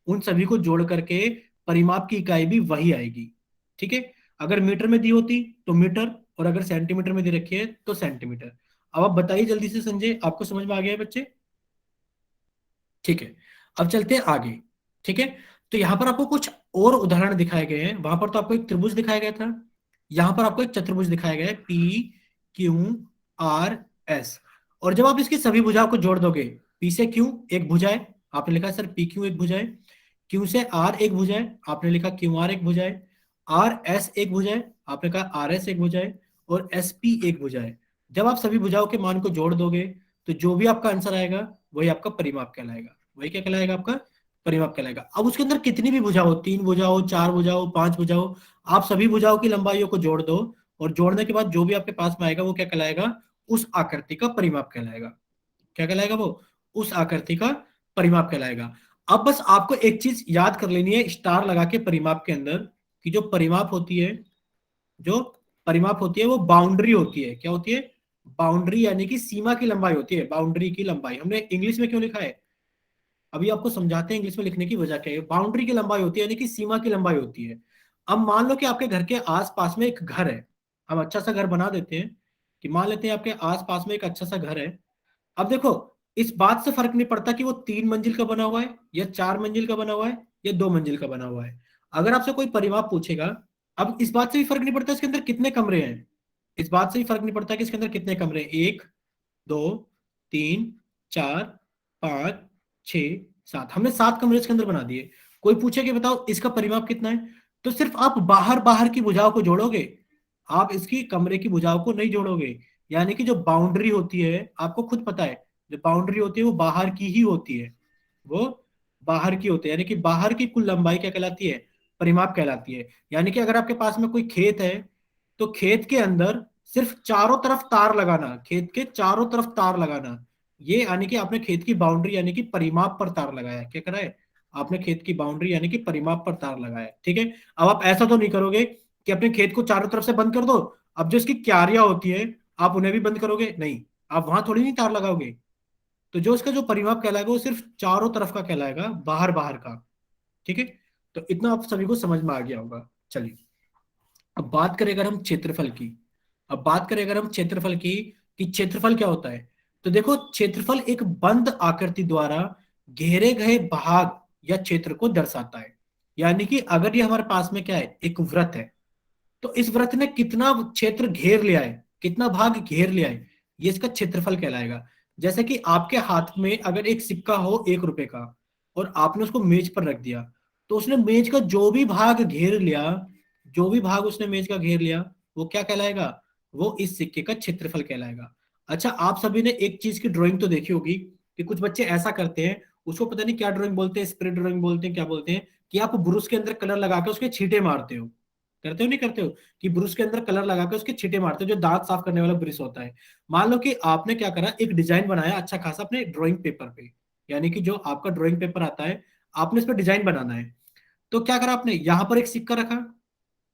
उन सभी को जोड़ करके परिमाप की इकाई भी वही आएगी। ठीक है। अगर मीटर में दी होती तो मीटर, और अगर सेंटीमीटर में दे रखी है तो सेंटीमीटर। अब आप बताइए जल्दी से संजय, आपको समझ में आ गया है बच्चे? ठीक है। अब चलते हैं आगे। ठीक है। तो यहां पर आपको कुछ और उदाहरण दिखाए गए हैं। वहां पर तो आपको एक त्रिभुज दिखाया गया था, यहां पर आपको एक चतुर्भुज दिखाया गया है, पी क्यू आर एस। और जब आप इसकी सभी भुजाओं को जोड़ दोगे, पी से क्यू एक भुजा है, आपने लिखा सर पी क्यू एक भुजा है, क्यू से आर एक भुजा है, आपने लिखा क्यू आर एक भुजा है, आर एस एक भुजा है, आपने कहा आर एस एक भुजा है, और एस पी एक भुजा है। जब आप सभी भुजाओं के मान को जोड़ दोगे, तो जो भी आपका आंसर आएगा वही आपका परिमाप कहलाएगा। वही क्या कहलाएगा, आपका परिमाप कहलाएगा। अब उसके अंदर कितनी भी भुजा हो, 3 भुजा हो, 4 भुजा हो, 5 भुजा हो, आप सभी भुजाओं की लंबाइयों को जोड़ दो, और जोड़ने के बाद जो भी आपके पास में आएगा वो क्या कहलाएगा, उस आकृति का परिमाप कहलाएगा। क्या कहलाएगा वो, उस आकृति का परिमाप कहलाएगा। अब बस आपको एक चीज याद कर लेनी है स्टार लगा के परिमाप के अंदर, कि जो परिमाप होती है, जो परिमाप होती है वो बाउंड्री होती है। क्या होती है, बाउंड्री, यानी कि सीमा की लंबाई होती है। बाउंड्री की लंबाई हमने इंग्लिश में क्यों लिखा है, अभी आपको समझाते हैं इंग्लिश में लिखने की वजह क्या है। बाउंड्री की लंबाई होती है यानी कि सीमा की लंबाई होती है। अब मान लो कि आपके घर के आसपास में एक घर है, हम अच्छा सा घर बना देते हैं, कि मान लेते हैं आपके आसपास में एक अच्छा सा घर है। अब देखो, इस बात से फर्क नहीं पड़ता कि वो 3 मंजिल का बना हुआ है या 4 मंजिल का बना हुआ है या 2 मंजिल का बना हुआ है। अगर आपसे कोई परिमाप पूछेगा, अब इस बात से भी फर्क नहीं पड़ता इसके अंदर कितने कमरे हैं, इस बात से भी फर्क नहीं पड़ता कि इसके अंदर कितने कमरे हैं, 1 2 3 4 5 6 7, हमने 7 कमरे इसके अंदर बना दिए। कोई पूछे कि बताओ इसका परिमाप कितना है, तो सिर्फ आप बाहर बाहर की भुजाओं को जोड़ोगे, आप इसकी कमरे की भुजाओं को नहीं जोड़ोगे। यानी कि जो बाउंड्री होती है, आपको खुद पता है, जो बाउंड्री होती है वो बाहर की ही होती है, वो बाहर की होती है। यानी कि बाहर की कुल लंबाई क्या कहलाती है, परिमाप कहलाती है। यानी कि अगर आपके पास में कोई खेत है, तो खेत के अंदर सिर्फ चारों तरफ तार लगाना, खेत के चारों तरफ तार लगाना, ये यानी कि आपने खेत की बाउंड्री यानी कि परिमाप पर तार लगाया। क्या करा है, आपने खेत की बाउंड्री यानी कि परिमाप पर तार लगाया। ठीक है। अब आप ऐसा तो नहीं करोगे कि अपने खेत को चारों तरफ से बंद कर दो, अब जो इसकी क्यारियां होती है आप उन्हें भी बंद करोगे, नहीं, आप वहां थोड़ी नहीं तार लगाओगे। तो जो इसका जो परिमाप कहलाएगा वो सिर्फ चारों तरफ का कहलाएगा, बाहर बाहर का। ठीक है। तो इतना आप सभी को समझ में आ गया होगा। चलिए, अब बात करें अगर हम क्षेत्रफल की, अब बात करें अगर हम क्षेत्रफल की, कि क्षेत्रफल क्या होता है। तो देखो, क्षेत्रफल एक बंद आकृति द्वारा घेरे गए भाग या क्षेत्र को दर्शाता है। यानी कि अगर ये हमारे पास में क्या है, एक वृत्त है, तो इस वृत्त ने कितना क्षेत्र घेर लिया है, कितना भाग घेर लिया है, ये इसका क्षेत्रफल कहलाएगा। जैसे कि आपके हाथ में अगर एक सिक्का हो 1 रुपए का, और आपने उसको मेज पर रख दिया, तो उसने मेज का जो भी भाग घेर लिया, जो भी भाग उसने मेज का घेर लिया, वो क्या कहलाएगा, वो इस सिक्के का क्षेत्रफल कहलाएगा। अच्छा, आप सभी ने एक चीज की ड्राइंग तो देखी होगी, कि कुछ बच्चे ऐसा करते हैं, उसको पता नहीं क्या ड्राइंग बोलते हैं, स्प्रे ड्राइंग बोलते हैं, क्या बोलते हैं, कि आप ब्रश के अंदर कलर लगा के उसके छींटे मारते हो। करते हो नहीं करते हो, कि ब्रश के अंदर कलर लगा के उसके छींटे मारते हो, जो दांत साफ करने वाला ब्रश होता है। मान लो कि आपने क्या करा, एक डिजाइन बनाया अच्छा खासा अपने ड्राइंग पेपर पे, यानी कि जो आपका ड्राइंग पेपर आता है, आपने इस पर डिजाइन बनाना है। तो क्या करा आपने, यहां पर एक सिक्का रखा,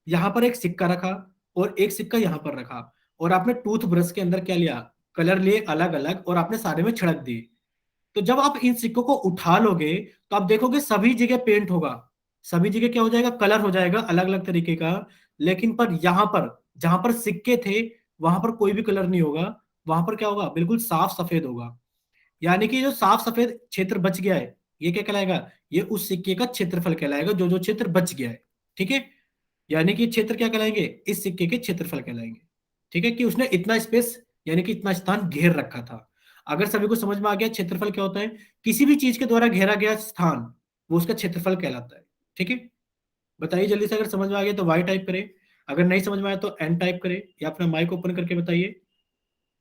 यहां पर एक सिक्का रखा, और एक सिक्का यहां पर रखा, और आपने टूथ ब्रश के अंदर क्या लिया, कलर लिए अलग अलग, और आपने सारे में छिड़क दिए। तो जब आप इन सिक्कों को उठा लोगे, तो आप देखोगे सभी जगह पेंट होगा, सभी जगह क्या हो जाएगा, कलर हो जाएगा अलग अलग तरीके का। लेकिन पर यहां पर जहां पर सिक्के थे, वहां पर कोई भी कलर नहीं होगा, वहां पर क्या होगा, बिल्कुल साफ सफेद होगा। यानी कि जो साफ सफेद क्षेत्र बच गया है, ये क्या कहलाएगा, ये उस सिक्के का क्षेत्रफल कहलाएगा, जो जो क्षेत्र बच गया है। ठीक है। यानी कि क्षेत्र क्या कहलाएंगे, इस सिक्के के क्षेत्रफल कहलाएंगे। ठीक है, कि उसने इतना स्पेस यानी कि इतना स्थान घेर रखा था। अगर सभी को समझ में आ गया क्षेत्रफल क्या होता है, किसी भी चीज के द्वारा घेरा गया स्थान, वो उसका क्षेत्रफल कहलाता है। ठीक है। बताइए जल्दी से, अगर समझ में आ गया तो वाई टाइप करें, अगर नहीं समझ में आया तो एन टाइप करें, या अपना माइक ओपन करके बताइए।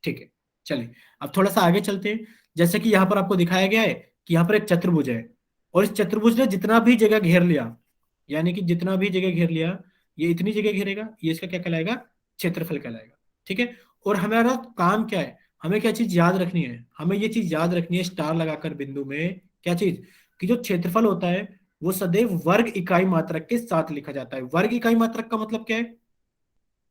ठीक है। चलिए, अब थोड़ा सा आगे चलते हैं। जैसे कि यहाँ पर आपको दिखाया गया है कि यहाँ पर एक चतुर्भुज है, और इस चतुर्भुज ने जितना भी जगह घेर लिया, यानी कि जितना भी जगह घेर लिया, ये इतनी जगह घेरेगा, ये इसका क्या कहलाएगा? क्षेत्रफल कहलाएगा। ठीक है। और हमारा काम क्या है? हमें क्या चीज याद रखनी है? हमें ये चीज याद रखनी है स्टार लगाकर बिंदु में, क्या चीज? कि जो क्षेत्रफल होता है वो सदैव वर्ग इकाई मात्रक के साथ लिखा जाता है। वर्ग इकाई मात्रक का मतलब क्या है?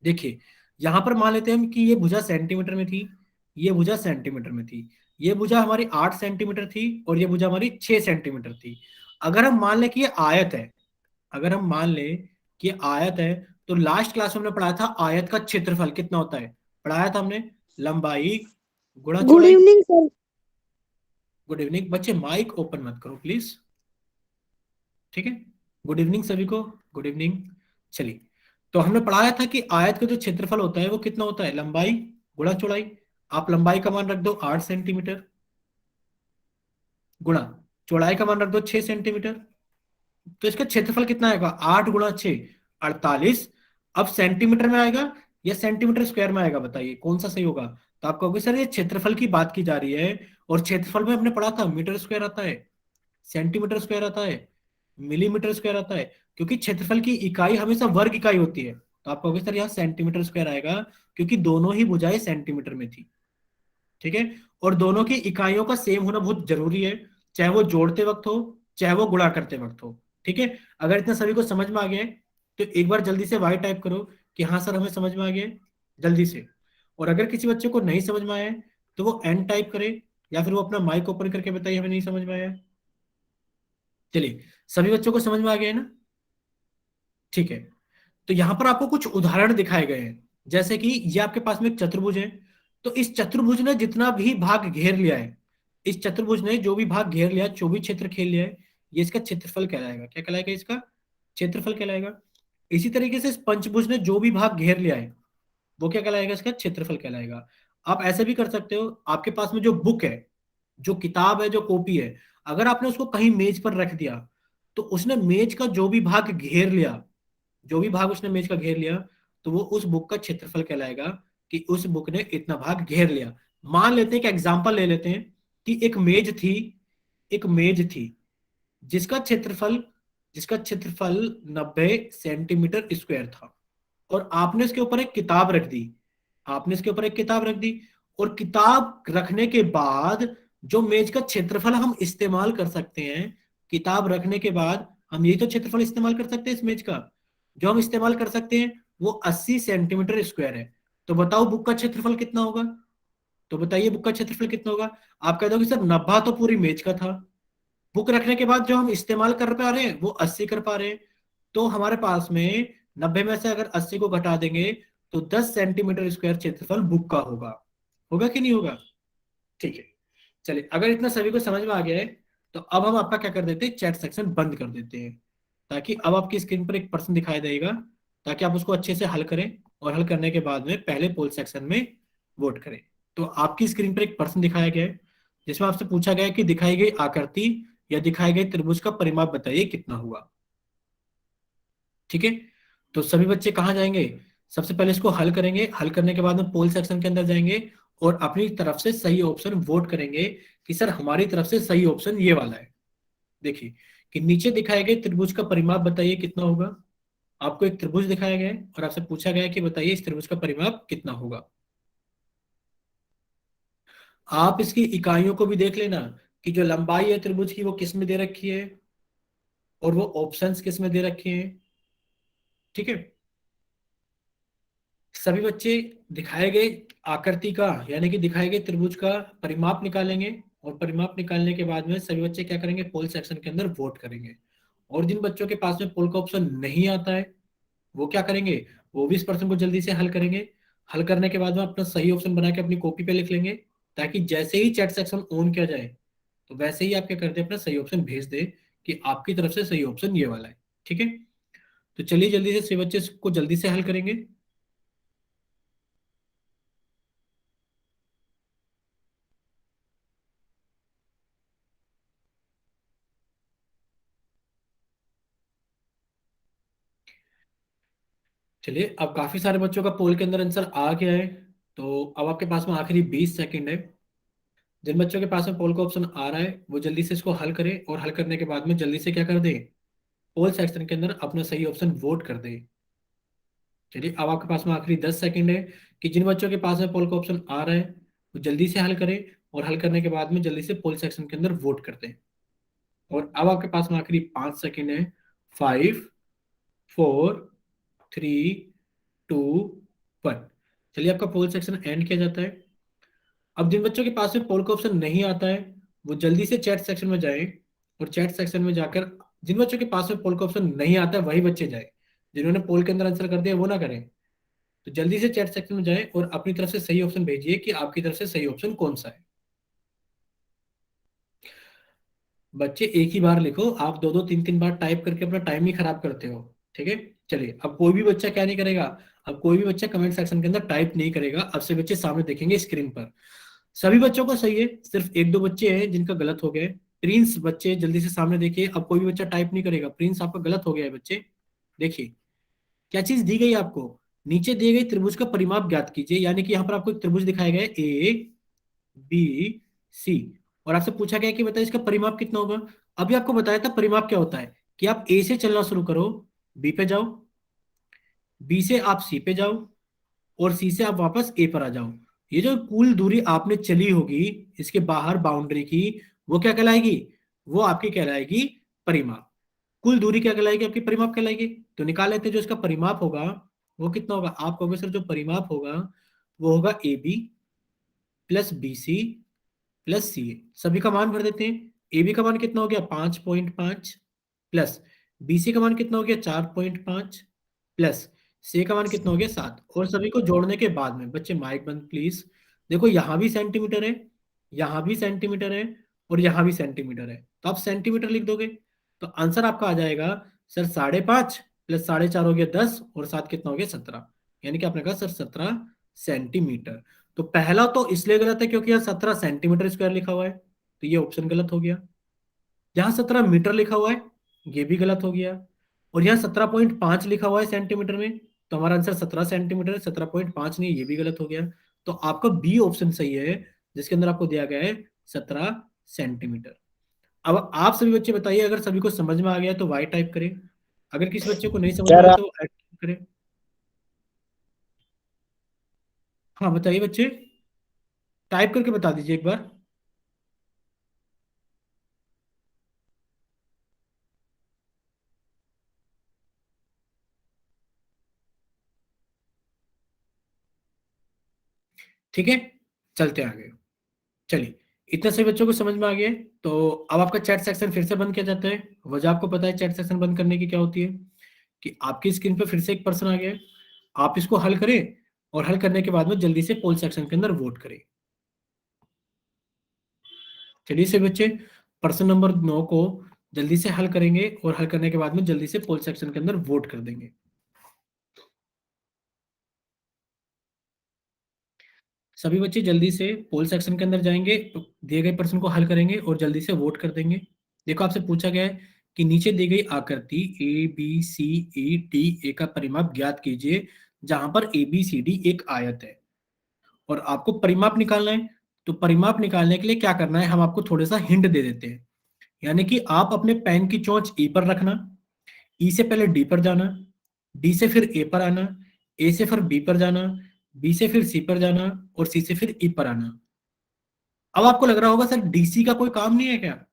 देखिए, यहां पर मान लेते हैं हम कि ये भुजा सेंटीमीटर में थी, ये भुजा सेंटीमीटर में थी, ये भुजा हमारी 8 सेंटीमीटर थी और ये भुजा हमारी 6 सेंटीमीटर थी। अगर हम मान लें कि ये आयत है, अगर हम मान लें कि ये आयत है, तो लास्ट क्लास में हमने पढ़ा था आयत का क्षेत्रफल कितना होता है। पढ़ाया था हमने, लंबाई गुणा गुड चौड़ाई। Evening sir. गुड इवनिंग बच्चे, माइक ओपन मत करो प्लीज। ठीक है। गुड इवनिंग सभी को। Good evening. चलिए, तो हमने पढ़ाया था कि आयत का जो क्षेत्रफल होता है वो कितना होता है? लंबाई गुणा चौड़ाई। आप लंबाई का मान रख दो 8 सेंटीमीटर, गुणा चौड़ाई का मान रख दो 6 सेंटीमीटर। तो इसका क्षेत्रफल कितना आएगा? 8 गुणा 6, 48। अब सेंटीमीटर में आएगा या सेंटीमीटर स्क्वायर में आएगा? बताइए कौन सा सही होगा? तो आप कहोगे सर ये क्षेत्रफल की बात की जा रही है, और क्षेत्रफल में हमने पढ़ा था मीटर स्क्वायर आता है, सेंटीमीटर स्क्वायर आता है, मिलीमीटर स्क्वायर आता है। क्योंकि क्षेत्रफल की इकाई हमेशा वर्ग इकाई होती है, तो आप कहोगे सर यहाँ सेंटीमीटर स्क्वायर आएगा, क्योंकि दोनों ही भुजाएं सेंटीमीटर में थी। ठीक है। और दोनों की इकाइयों का सेम होना बहुत जरूरी है, चाहे वो जोड़ते वक्त हो, चाहे वो गुणा करते वक्त हो। ठीक है। अगर इतना सभी को समझ में आ गया है, तो एक बार जल्दी से वाई टाइप करो कि हाँ सर हमें समझ में आ गया है, जल्दी से। और अगर किसी बच्चे को नहीं समझ में आया है, तो वो एन टाइप करे, या फिर वो अपना माइक ओपन करके बताइए हमें नहीं समझ में आया है। चलिए, सभी बच्चों को समझ में आ गया है ना? ठीक है। तो यहां पर आपको कुछ उदाहरण दिखाए गए हैं, जैसे कि ये आपके पास में एक चतुर्भुज है। तो इस चतुर्भुज ने जितना भी भाग घेर लिया है, इस चतुर्भुज ने जो भी भाग घेर लिया, जो भी क्षेत्र खेल लिया है, ये इसका क्षेत्रफल कहलाएगा। क्या कहलाएगा? इसका क्षेत्रफल कहलाएगा। इसी तरीके से इस पंचभुज ने जो भी भाग घेर लिया है, वो क्या कहलाएगा? इसका क्षेत्रफल कहलाएगा। आप ऐसे भी कर सकते हो, आपके पास में जो बुक है, जो किताब है, जो कॉपी है, अगर आपने उसको कहीं मेज पर रख दिया, तो उसने मेज का जो भी भाग घेर लिया, जो भी भाग उसने मेज का घेर लिया, तो वो उस बुक का क्षेत्रफल कहलाएगा, कि उस बुक ने इतना भाग घेर लिया। मान लेते हैं कि एग्जांपल ले लेते हैं कि एक मेज थी, एक मेज थी जिसका क्षेत्रफल जिसका क्षेत्रफल 90 सेंटीमीटर स्क्वायर था, और आपने इसके ऊपर एक किताब रख दी, आपने इसके ऊपर एक किताब रख दी, और किताब रखने के बाद जो मेज का क्षेत्रफल हम इस्तेमाल कर सकते हैं, किताब रखने के बाद हम यही तो क्षेत्रफल इस्तेमाल कर सकते हैं इस मेज का, जो हम इस्तेमाल कर सकते हैं वो 80 सेंटीमीटर स्क्वायर है। तो बताओ बुक का क्षेत्रफल कितना होगा? तो बताइए बुक का क्षेत्रफल कितना होगा? आप कह दो कि सर 90 तो पूरी मेज का था, बुक रखने के बाद जो हम इस्तेमाल कर पा रहे हैं वो 80 कर पा रहे हैं। तो हमारे पास में 90 में से अगर 80 को घटा देंगे, तो 10 सेंटीमीटर स्क्वायर क्षेत्रफल बुक का होगा। होगा कि नहीं होगा? ठीक है। चलिए, अगर इतना सभी को समझ में आ गया है, तो अब हम आपका क्या कर देते हैं, चैट सेक्शन बंद कर देते हैं, ताकि अब आपकी स्क्रीन पर एक पर्सन दिखाई देगा, ताकि आप उसको अच्छे से हल करें, और हल करने के बाद में पहले पोल सेक्शन में वोट करें। तो आपकी स्क्रीन पर एक पर्सन दिखाया गया है, जिसमें आपसे पूछा गया है कि दिखाई गई आकृति या दिखाए गए त्रिभुज का परिमाप बताइए कितना हुआ। ठीक है। तो सभी बच्चे कहाँ जाएंगे? सबसे पहले इसको हल करेंगे, हल करने के बाद में पोल सेक्शन के अंदर जाएंगे, और अपनी तरफ से सही ऑप्शन वोट करेंगे, कि सर हमारी तरफ से सही ऑप्शन ये वाला है। देखिए, कि नीचे दिखाए गए त्रिभुज का परिमाप बताइए कितना होगा। आपको एक त्रिभुज दिखाया गया है और आपसे पूछा गया है कि बताइए इस त्रिभुज का परिमाप कितना होगा। आप इसकी इकाइयों को भी देख लेना, कि जो लंबाई है त्रिभुज की वो किस में दे रखी है, और वो ऑप्शंस किस में दे रखे हैं। ठीक है। सभी बच्चे दिखाए गए आकृति का, यानी कि दिखाए गए त्रिभुज का परिमाप निकालेंगे, और परिमाप निकालने के बाद में सभी बच्चे क्या करेंगे, पोल सेक्शन के अंदर वोट करेंगे। और जिन बच्चों के पास में पोल का ऑप्शन नहीं आता है, वो क्या करेंगे, वो भी इस प्रश्न को जल्दी से हल करेंगे। हल करने के बाद में अपना सही ऑप्शन बना के अपनी कॉपी पे लिख लेंगे, ताकि जैसे ही चैट सेक्शन ऑन किया जाए, तो वैसे ही आप क्या करते हैं, अपना सही ऑप्शन भेज दे, कि आपकी तरफ से सही ऑप्शन ये वाला है। ठीक है। तो चलिए जल्दी से सभी बच्चे इसको जल्दी से हल करेंगे। चलिए, अब काफी सारे बच्चों का पोल के अंदर आंसर आ गया है, तो अब आपके पास में आखिरी 20 सेकंड है। जिन बच्चों के पास में पोल का ऑप्शन आ रहा है वो जल्दी से इसको हल करे, और हल करने के बाद में जल्दी से क्या कर दे, पोल सेक्शन के अंदर अपना सही ऑप्शन वोट कर दे। चलिए, अब आपके पास में आखिरी 10 सेकंड है कि जिन बच्चों के पास में पोल का ऑप्शन आ रहा है वो जल्दी से हल करें, और हल करने के बाद में जल्दी से पोल सेक्शन के अंदर वोट कर दें। और अब आपके पास में आखिरी 5 सेकंड है। 5, 4, 3, 2, 1। चलिए, आपका पोल सेक्शन एंड किया जाता है। अब जिन बच्चों के पास में पोल का ऑप्शन नहीं आता है वो जल्दी से चैट सेक्शन में जाए, और चैट सेक्शन में जाकर जिन बच्चों के पास में पोल का ऑप्शन नहीं आता है वही बच्चे जाए, जिन्होंने पोल के अंदर आंसर कर दिया वो ना करें। तो जल्दी से चैट सेक्शन में जाए और अपनी तरफ से सही ऑप्शन भेजिए कि आपकी तरफ से सही ऑप्शन कौन सा है। बच्चे एक ही बार लिखो, आप दो दो तीन तीन बार टाइप करके अपना टाइम ही खराब करते हो। ठीक है। चलिए, अब कोई भी बच्चा क्या नहीं करेगा, अब कोई भी बच्चा कमेंट सेक्शन के अंदर टाइप नहीं करेगा। अब से बच्चे सामने देखेंगे स्क्रीन पर। सभी बच्चों का सही है, सिर्फ एक दो बच्चे हैं जिनका गलत हो गया है। प्रिंस, बच्चे जल्दी से सामने देखिए, अब कोई भी बच्चा टाइप नहीं करेगा। प्रिंस, आपका गलत हो गया है बच्चे। देखिए क्या चीज दी गई है आपको, नीचे दिए गए त्रिभुज का परिमाप ज्ञात कीजिए। यानी कि यहाँ पर आपको एक त्रिभुज दिखाया गया है ए बी सी, और आपसे पूछा गया है कि बताइए इसका परिमाप कितना होगा। अभी आपको बताया था परिमाप क्या होता है, कि आप ए से चलना शुरू करो, बी पे जाओ, बी से आप सी पे जाओ, और सी से आप वापस ए पर आ जाओ। ये जो कुल दूरी आपने चली होगी इसके बाहर बाउंड्री की, वो क्या कहलाएगी, वो आपकी कहलाएगी परिमाप। कुल दूरी क्या कहलाएगी, आपकी परिमाप कहलाएगी। तो निकाल लेते हैं, जो इसका परिमाप होगा वो कितना होगा। आप कहोगे सर जो परिमाप होगा वो होगा A B plus B C plus C A. सभी का मान भर देते हैं। ए बी का मान कितना हो गया 5.5, प्लस बी सी का मान कितना हो गया 4.5, प्लस सी का मान कितना हो गया 7। और सभी को जोड़ने के बाद में, बच्चे माइक बंद प्लीज। देखो यहाँ भी सेंटीमीटर है, यहाँ भी सेंटीमीटर है, और यहाँ भी सेंटीमीटर है, तो आप सेंटीमीटर लिख दोगे। तो आंसर आपका आ जाएगा सर 5.5 प्लस 4.5 हो गया 10, और 7 कितना हो गया 17। यानी कि आपने कहा सर 17 सेंटीमीटर। तो पहला तो इसलिए गलत है क्योंकि यहाँ 17 सेंटीमीटर स्क्वायर लिखा हुआ है, तो ये ऑप्शन गलत हो गया। यहाँ 17 मीटर लिखा हुआ है, ये भी गलत हो गया। और यहाँ 17.5 लिखा हुआ है सेंटीमीटर में, तो हमारा आंसर 17 सेंटीमीटर, 17.5 नहीं, ये भी गलत हो गया। तो आपका बी ऑप्शन सही है, जिसके अंदर आपको दिया गया है 17 सेंटीमीटर। अब आप सभी बच्चे बताइए, अगर सभी को समझ में आ गया तो वाई टाइप करें, अगर किसी बच्चे को नहीं समझ में सर आया तो X टाइप करें। हाँ बताइए बच्चे, टाइप करके बता दीजिए एक बार। ठीक है, चलते हैं आगे। चलिए, इतने से बच्चों को समझ में आ गया है, तो अब आपका चैट सेक्शन फिर से बंद किया जाता है। वजह आपको पता है चैट सेक्शन बंद करने की क्या होती है, कि आपकी स्क्रीन पे फिर से एक पर्सन आ गया है, आप इसको हल करें, और हल करने के बाद में जल्दी से पोल सेक्शन के अंदर वोट करें। चलिए से बच्चे, पर्सन नंबर 9 को जल्दी से हल करेंगे, और हल करने के बाद में जल्दी से पोल सेक्शन के अंदर वोट कर देंगे। सभी बच्चे जल्दी से पोल सेक्शन के अंदर जाएंगे, दिए गए प्रश्न को हल करेंगे और जल्दी से वोट कर देंगे। देखो आपसे पूछा गया है कि नीचे दी गई आकृति A B C E D A का परिमाप ज्ञात कीजिए, जहां पर ए बी सी डी एक आयत है, और आपको परिमाप निकालना है। तो परिमाप निकालने के लिए क्या करना है, हम आपको थोड़ा सा हिंट दे देते हैं। यानी कि आप अपने पेन की चोंच ई पर रखना, ई से पहले डी पर जाना, डी से फिर ए पर आना, ए से फिर बी पर जाना, बी से फिर सी पर जाना, और सी से फिर ई पर आना। अब आपको लग रहा होगा सर डीसी का कोई काम नहीं है क्या।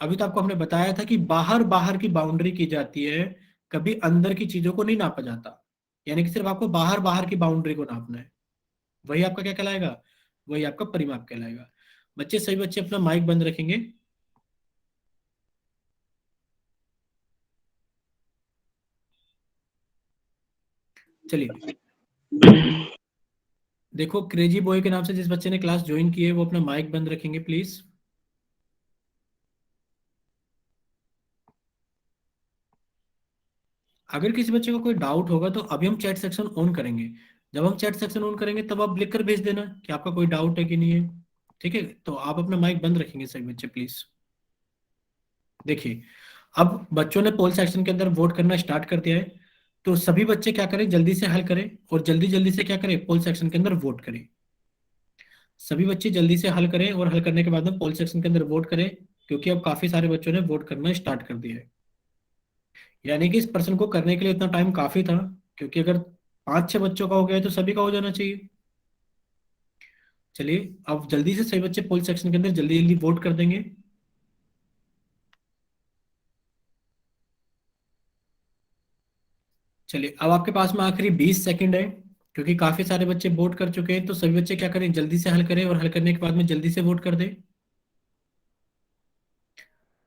अभी तो आपको हमने बताया था कि बाहर बाहर की बाउंड्री की जाती है, कभी अंदर की चीजों को नहीं नापा जाता। यानी कि सिर्फ आपको बाहर बाहर की बाउंड्री को नापना है, वही आपका क्या कहलाएगा, वही आपका परिमाप कहलाएगा। बच्चे, सही बच्चे अपना माइक बंद रखेंगे। चलिए, देखो क्रेजी बॉय के नाम से जिस बच्चे ने क्लास ज्वाइन की है वो अपना माइक बंद रखेंगे प्लीज। अगर किसी बच्चे को कोई डाउट होगा तो अभी हम चैट सेक्शन ऑन करेंगे। जब हम चैट सेक्शन ऑन करेंगे तब आप लिख कर भेज देना कि आपका कोई डाउट है कि नहीं है। ठीक है, तो आप अपना माइक बंद रखेंगे सभी बच्चे प्लीज। देखिए, अब बच्चों ने पोल सेक्शन के अंदर वोट करना स्टार्ट कर दिया है, तो सभी बच्चे क्या करें, जल्दी से हल करें, और जल्दी जल्दी से क्या करें, पोल सेक्शन के अंदर वोट करें। सभी बच्चे जल्दी से हल करें और हल करने के बाद में पोल सेक्शन के अंदर वोट करें, क्योंकि अब काफी सारे बच्चों ने वोट करना स्टार्ट कर दिया है। यानी कि इस प्रश्न को करने के लिए इतना टाइम काफी था, क्योंकि अगर 5-6 बच्चों का हो गया है तो सभी का हो जाना चाहिए। चलिए अब जल्दी से सभी बच्चे पोल सेक्शन के अंदर जल्दी जल्दी वोट कर देंगे। चलिए अब आपके पास में आखिरी 20 सेकंड है, क्योंकि काफी सारे बच्चे वोट कर चुके हैं, तो सभी बच्चे क्या करें, जल्दी से हल करें और हल करने के बाद में जल्दी से वोट कर दें।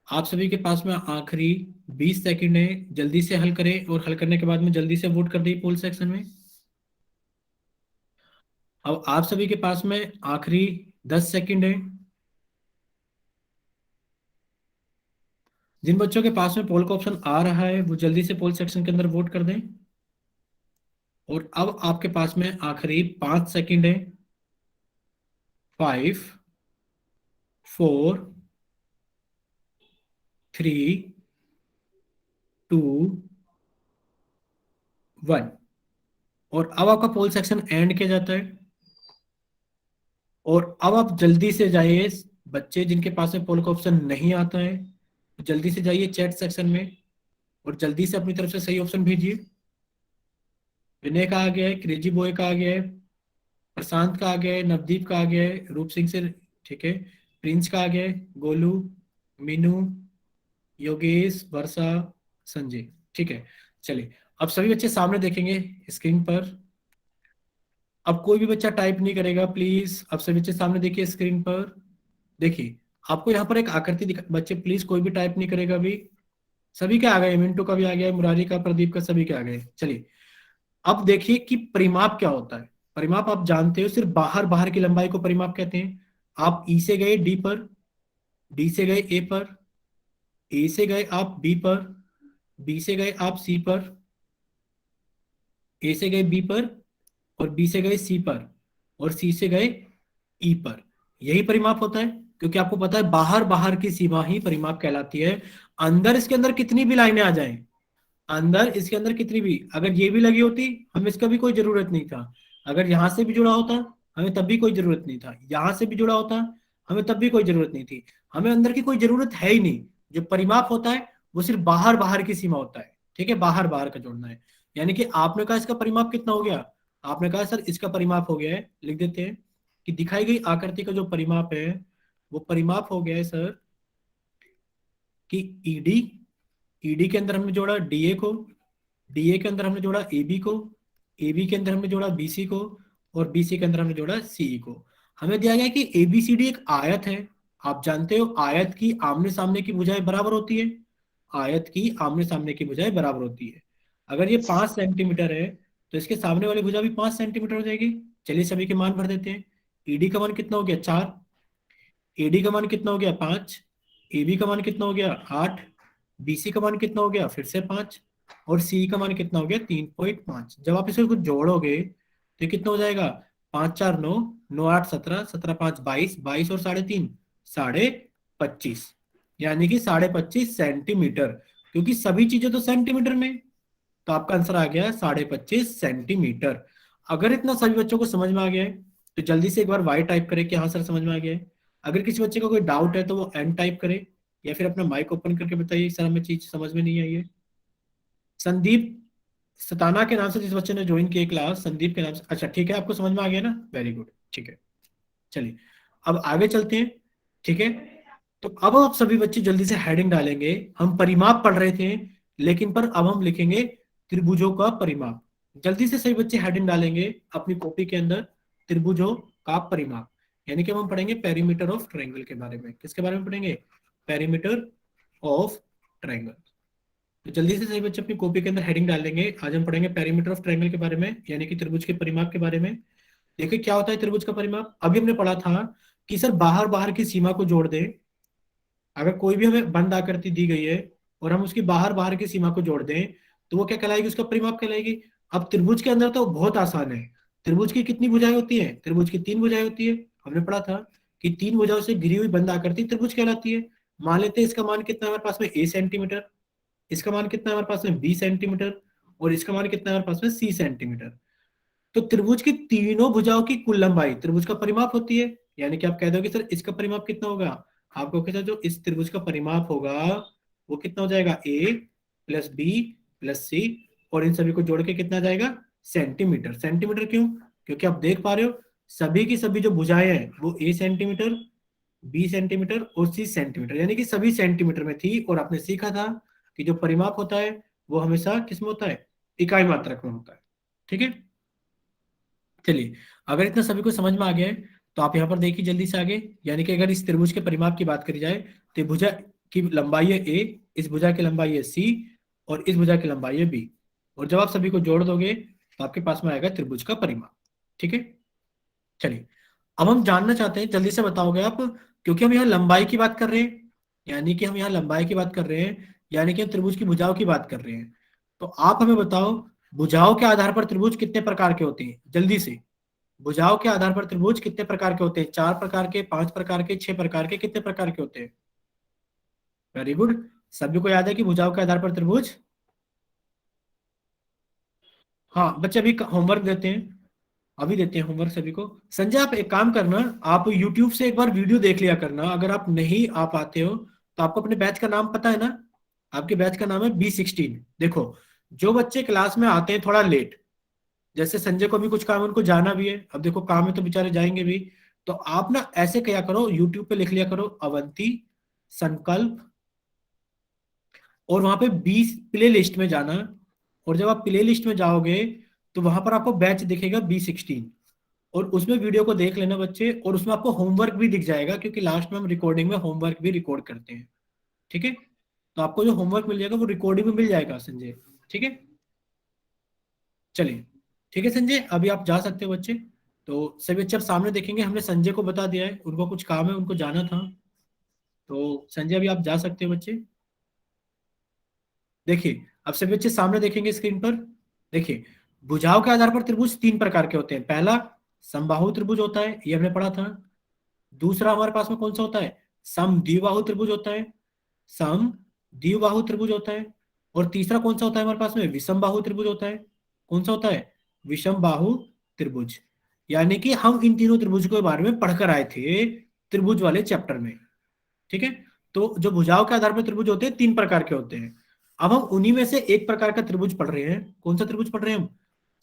आप सभी के पास में आखिरी 20 सेकंड है, जल्दी से हल करें और हल करने के बाद में जल्दी से वोट कर दें पोल सेक्शन में। अब आप सभी के पास में आखिरी 10 सेकंड है। जिन बच्चों के पास में पोल का ऑप्शन आ रहा है वो जल्दी से पोल सेक्शन के अंदर वोट कर दें। और अब आपके पास में आखिरी 5 सेकंड है। 5, 4, 3, 2, 1। और अब आपका पोल सेक्शन एंड किया जाता है। और अब आप जल्दी से जाइए, बच्चे जिनके पास में पोल का ऑप्शन नहीं आता है जल्दी से जाइए चैट सेक्शन में और जल्दी से अपनी तरफ से सही ऑप्शन भेजिए। विनय का आ गया है, क्रेजी बॉय का आ गया है, प्रशांत का आ गया है, नवदीप का आ गया है, रूप सिंह से, ठीक है, प्रिंस का आ गया है, गोलू, मीनू, योगेश, वर्षा, संजय, ठीक है। चलिए अब सभी बच्चे सामने देखेंगे स्क्रीन पर। अब कोई भी बच्चा टाइप नहीं करेगा प्लीज। अब सभी बच्चे सामने देखिए स्क्रीन पर। देखिए आपको यहाँ पर एक आकृति दिखा, बच्चे प्लीज कोई भी टाइप नहीं करेगा अभी। सभी के आ गए, मिंटू का भी आ गया, मुरारी का, प्रदीप का, सभी के आ गए। चलिए अब देखिए कि परिमाप क्या होता है। परिमाप आप जानते हो, सिर्फ बाहर बाहर की लंबाई को परिमाप कहते हैं। आप ई से गए डी पर, डी से गए ए पर, ए से गए आप बी पर, बी से गए आप सी पर, ए से गए बी पर, और बी से गए सी पर, और सी से गए ई पर। यही परिमाप होता है, क्योंकि आपको पता है बाहर बाहर की सीमा ही परिमाप कहलाती है। अंदर इसके अंदर कितनी भी लाइनें आ जाएं, अंदर इसके अंदर कितनी भी, अगर ये भी लगी होती हमें इसका भी कोई जरूरत नहीं था। अगर यहां से भी जुड़ा होता हमें तब भी कोई जरूरत नहीं था, यहां से भी जुड़ा होता हमें तब भी कोई जरूरत नहीं थी। हमें अंदर की कोई जरूरत है ही नहीं। जो परिमाप होता है वो सिर्फ बाहर बाहर की सीमा होता है, ठीक है, बाहर बाहर का जोड़ना है। यानी कि आपने कहा इसका परिमाप कितना हो गया, आपने कहा सर इसका परिमाप हो गया है, लिख देते हैं कि दिखाई गई आकृति का जो परिमाप है वो परिमाप हो गया है सर कि ईडी, ईडी के अंदर हमने जोड़ा डीए को, डीए के अंदर हमने जोड़ा एबी को, एबी के अंदर हमने जोड़ा बीसी को, और बीसी के अंदर हमने जोड़ा सीई को। हमें दिया गया है कि एबीसीडी एक आयत है। आप जानते हो आयत की आमने सामने की भुजाएं बराबर होती है, आयत की आमने सामने की भुजाएं बराबर होती है। अगर ये 5 सेंटीमीटर है तो इसके सामने वाली भुजा भी 5 सेंटीमीटर हो जाएगी। चलिए सभी के मान भर देते हैं। ईडी का मान कितना हो गया 4, एडी का मान कितना हो गया 5, एबी का मान कितना हो गया 8, बीसी का मान कितना हो गया फिर से 5, और सी का मान कितना हो गया 3.5। जब आप इसे कुछ जोड़ोगे तो ये कितना हो जाएगा, 5 4 9, 9 8 17, 17 5 22, 22 और 3.5, 25.5। यानी कि 25.5 सेंटीमीटर, क्योंकि सभी चीजें तो सेंटीमीटर में, तो आपका आंसर आ गया 25.5 सेंटीमीटर। अगर इतना सभी बच्चों को समझ में आ गया है तो जल्दी से एक बार वाई टाइप करें कि हाँ सर समझ में आ गया है। अगर किसी बच्चे का कोई डाउट है तो वो एन टाइप करे, या फिर अपना माइक ओपन करके बताइए सर हमें चीज समझ में नहीं आई है। संदीप सताना के नाम से जिस बच्चे ने ज्वाइन किया क्लास, संदीप के नाम से, अच्छा ठीक है, आपको समझ में आ गया ना, वेरी गुड, ठीक है। चलिए अब आगे चलते हैं, ठीक है। तो अब आप सभी बच्चे जल्दी से हेडिंग डालेंगे। हम परिमाप पढ़ रहे थे, लेकिन पर अब हम लिखेंगे त्रिभुजों का परिमाप। जल्दी से सभी बच्चे हेडिंग डालेंगे अपनी कॉपी के अंदर, त्रिभुजों का परिमाप। यानी कि हम पढ़ेंगे पेरीमीटर ऑफ ट्रायंगल के बारे में। किसके बारे में पढ़ेंगे, पेरीमीटर ऑफ ट्रायंगल। तो जल्दी से सभी बच्चे अपनी कॉपी के अंदर हेडिंग डाल देंगे। आज हम पढ़ेंगे पेरीमीटर ऑफ ट्रायंगल के बारे में, यानी कि त्रिभुज के परिमाप के बारे में। देखिए क्या होता है त्रिभुज का परिमाप। अभी हमने पढ़ा था कि सर बाहर बाहर की सीमा को जोड़ दें। अगर कोई भी हमें बंद आकृति दी गई है और हम उसकी बाहर बाहर की सीमा को जोड़ दें तो वो क्या कहलाएगी, उसका परिमाप कहलाएगी। अब त्रिभुज के अंदर तो बहुत आसान है। त्रिभुज की कितनी भुजाएं होती है, त्रिभुज की 3 भुजाएं होती है। हमने पढ़ा था कि 3 भुजाओं से घिरी हुई बंद आकृति त्रिभुज कहलाती है। मान लेते हैं इसका मान कितना है हमारे पास में, A सेंटीमीटर, इसका मान कितना है हमारे पास में B सेंटीमीटर, और इसका मान कितना है हमारे पास में C सेंटीमीटर। तो त्रिभुज की तीनों भुजाओं की कुल लंबाई त्रिभुज का परिमाप होती है। यानी कि आप कह दोगे सर इसका परिमाप कितना होगा, आपको कहता जो इस त्रिभुज का परिमाप होगा वो कितना हो जाएगा, ए प्लस बी प्लस सी, और इन सभी को जोड़ के कितना जाएगा, सेंटीमीटर। सेंटीमीटर क्यों, क्योंकि आप देख पा रहे हो सभी की सभी जो भुजाएं हैं वो ए सेंटीमीटर, बी सेंटीमीटर और सी सेंटीमीटर, यानी कि सभी सेंटीमीटर में थी। और आपने सीखा था कि जो परिमाप होता है वो हमेशा किस में होता है, इकाई मात्रक में होता है। ठीक है, चलिए अगर इतना सभी को समझ में आ गया है तो आप यहाँ पर देखिए जल्दी से आगे। यानी कि अगर इस त्रिभुज के परिमाप की बात करी जाए तो भुजा की लंबाई है ए, इस भुजा की लंबाई है सी, और इस भुजा की लंबाई है बी, और जब आप सभी को जोड़ दोगे तो आपके पास में आएगा त्रिभुज का परिमाप। ठीक है, चलिए अब हम जानना चाहते हैं, जल्दी से बताओगे आप, क्योंकि हम यहाँ लंबाई की बात कर रहे हैं, यानी कि हम यहाँ लंबाई की बात कर रहे हैं, यानी कि हम त्रिभुज की भुजाओं की बात कर रहे हैं। तो आप हमें बताओ भुजाओं के आधार पर त्रिभुज कितने प्रकार के होते हैं, जल्दी से। भुजाओं के आधार पर त्रिभुज कितने प्रकार के होते हैं, 4 प्रकार के, 5 प्रकार के, 6 प्रकार के, कितने प्रकार के होते हैं। वेरी गुड, सभी को याद है कि भुजाओं के आधार पर त्रिभुज। हाँ बच्चे अभी होमवर्क देते हैं, अभी देते हैं होमवर्क सभी को। संजय आप एक काम करना, आप YouTube से एक बार वीडियो देख लिया करना, अगर आप नहीं आ पाते हो तो आपको अपने बैच का नाम पता है ना, आपके बैच का नाम है B16। देखो जो बच्चे क्लास में आते हैं थोड़ा लेट, जैसे संजय को भी कुछ काम है, उनको जाना भी है, अब देखो काम है तो बेचारे जाएंगे भी, तो आप ना ऐसे क्या करो, यूट्यूब पे लिख लिया करो अवंती संकल्प, और वहां पे 20 प्ले लिस्ट में जाना, और जब आप प्ले लिस्ट में जाओगे तो वहां पर आपको बैच दिखेगा B16, और उसमें वीडियो को देख लेना बच्चे, और उसमें आपको होमवर्क भी दिख जाएगा, क्योंकि लास्ट में हम रिकॉर्डिंग में होमवर्क भी रिकॉर्ड करते हैं। ठीक है, तो आपको जो होमवर्क मिल जाएगा वो रिकॉर्डिंग में मिल जाएगा संजय। ठीक है, चलिए ठीक है संजय, अभी आप जा सकते हो बच्चे। तो सभी बच्चे अब सामने देखेंगे, हमने संजय को बता दिया है, उनको कुछ काम है, उनको जाना था। तो संजय अभी आप जा सकते हो बच्चे। देखिए अब सभी बच्चे सामने देखेंगे स्क्रीन पर। देखिए भुजाओं के आधार पर त्रिभुज 3 प्रकार के होते हैं। पहला समबाहु त्रिभुज होता है, ये हमने पढ़ा था। दूसरा हमारे पास में कौन सा होता है, सम द्विबाहु त्रिभुज होता है, सम द्विबाहु त्रिभुज होता है। और तीसरा कौन सा होता है हमारे पास में, विषम बाहु त्रिभुज होता है। कौन सा होता है, विषम बाहु त्रिभुज। यानी कि हम इन तीनों त्रिभुज के बारे में पढ़कर आए थे त्रिभुज वाले चैप्टर में। ठीक है, तो जो भुजाओं के आधार पर त्रिभुज होते हैं 3 प्रकार के होते हैं। अब हम उन्हीं में से एक प्रकार का त्रिभुज पढ़ रहे हैं। कौन सा त्रिभुज पढ़ रहे हैं हम,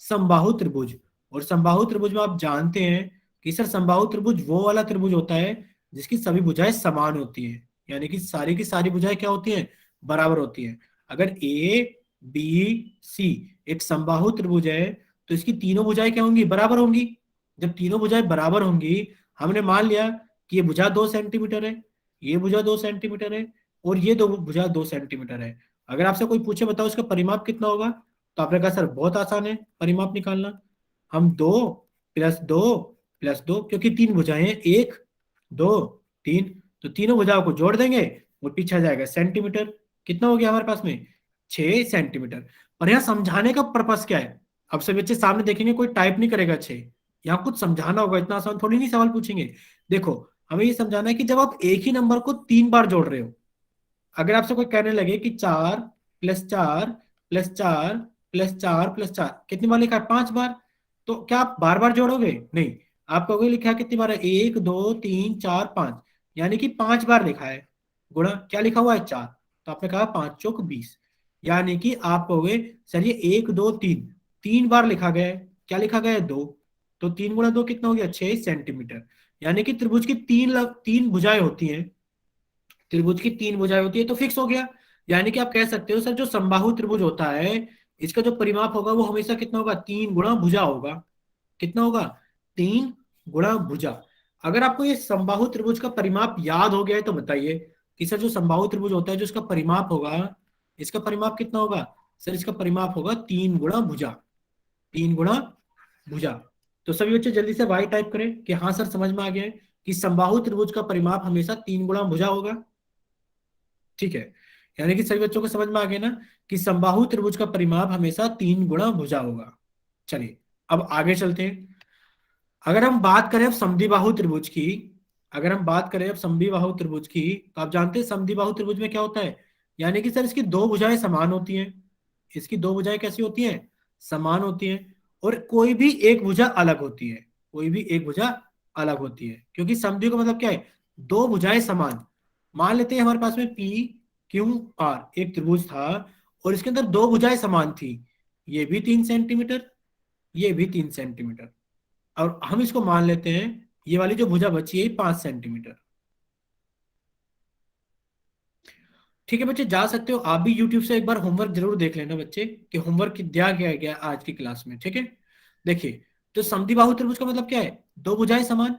समबाहु त्रिभुज। और समबाहु त्रिभुज में आप जानते हैं कि सर समबाहु त्रिभुज वो वाला त्रिभुज होता है जिसकी सभी भुजाएं समान होती हैं, यानी कि सारी की सारी भुजाएं क्या होती हैं, बराबर होती हैं। अगर ए बी सी एक समबाहु त्रिभुज है तो इसकी तीनों भुजाएं क्या होंगी, बराबर होंगी। जब तीनों भुजाएं बराबर होंगी, हमने मान लिया कि ये भुजा 2 सेंटीमीटर है, ये भुजा 2 सेंटीमीटर है, और ये दो भुजा 2 सेंटीमीटर है। अगर आपसे कोई पूछे बताओ इसका परिमाप कितना होगा, तो आपने कहा सर बहुत आसान है परिमाप निकालना, हम 2 + 2 + 2, क्योंकि 3 भुजाएं हैं, 1 2 3, तो तीनों भुजाओं को जोड़ देंगे वो पीछे आ जाएगा सेंटीमीटर। कितना हो गया हमारे पास में, 6 सेंटीमीटर। और यहाँ समझाने का पर्पस क्या है, अब सभी बच्चे सामने देखेंगे, कोई टाइप नहीं करेगा 6, यहाँ कुछ समझाना होगा, इतना आसान थोड़ी नहीं सवाल पूछेंगे। देखो हमें ये समझाना है कि जब आप एक ही नंबर को 3 बार जोड़ रहे हो, अगर आपसे कोई कहने लगे कि 4 + 4 + 4 + 4 + 4 कितनी बार लिखा है, 5 बार, तो क्या आप बार बार जोड़ोगे, नहीं, आप कहोगे लिखा है कितनी बार है, 1 2 3 4 5, यानी कि 5 बार लिखा है, गुणा क्या लिखा हुआ है, 4, तो आपने कहा 5 चौक 20, यानी कि आप कहोगे सर ये 1 2 3 3 बार लिखा गया है, क्या लिखा गया है, 2, तो 3 × 2 कितना हो गया, 6 सेंटीमीटर। यानी कि त्रिभुज की तीन भुजाएं होती हैं, त्रिभुज की 3 भुजाएं होती है, तो फिक्स हो गया। यानी कि आप कह सकते हो सर जो समबाहु त्रिभुज होता है इसका जो परिमाप होगा वो हमेशा कितना होगा, 3 × भुजा होगा। कितना होगा, 3 × भुजा। अगर आपको ये समबाहु त्रिभुज का परिमाप याद हो गया है तो बताइए कि सर जो समबाहु त्रिभुज होता है जो इसका परिमाप होगा, इसका परिमाप कितना होगा, सर इसका परिमाप होगा 3 × भुजा, 3 × भुजा। तो सभी बच्चे जल्दी से वाई टाइप करें कि हाँ सर समझ में आ गया है कि समबाहु त्रिभुज का परिमाप हमेशा 3 × भुजा होगा। ठीक है, यानी कि सभी बच्चों को समझ में आ गया ना कि समबाहु त्रिभुज का परिमाप हमेशा 3 × भुजा होगा। चलिए अब आगे चलते हैं। अगर हम बात करें अब समद्विबाहु त्रिभुज की, अगर हम बात करें अब समद्विबाहु त्रिभुज की, तो आप जानते हैं समद्विबाहु त्रिभुज में क्या होता है, यानी कि सर इसकी दो भुजाएं समान होती हैं, इसकी दो भुजाएं कैसी होती हैं, समान होती हैं, और कोई भी एक भुजा अलग होती है, कोई भी एक भुजा अलग होती है, क्योंकि समद्वि का मतलब क्या है, दो भुजाएं समान। मान लेते हैं हमारे पास में पी क्यू आर एक त्रिभुज था और इसके अंदर दो भुजाएं समान थी, ये भी 3 सेंटीमीटर, ये भी 3 सेंटीमीटर, और हम इसको मान लेते हैं ये वाली जो भुजा बची है 5 सेंटीमीटर। ठीक है बच्चे, जा सकते हो आप भी यूट्यूब से एक बार होमवर्क जरूर देख लेना बच्चे कि होमवर्क दिया गया है क्या आज की क्लास में। ठीक है, देखिए, तो समद्विबाहु त्रिभुज का मतलब क्या है, दो भुजाएं समान।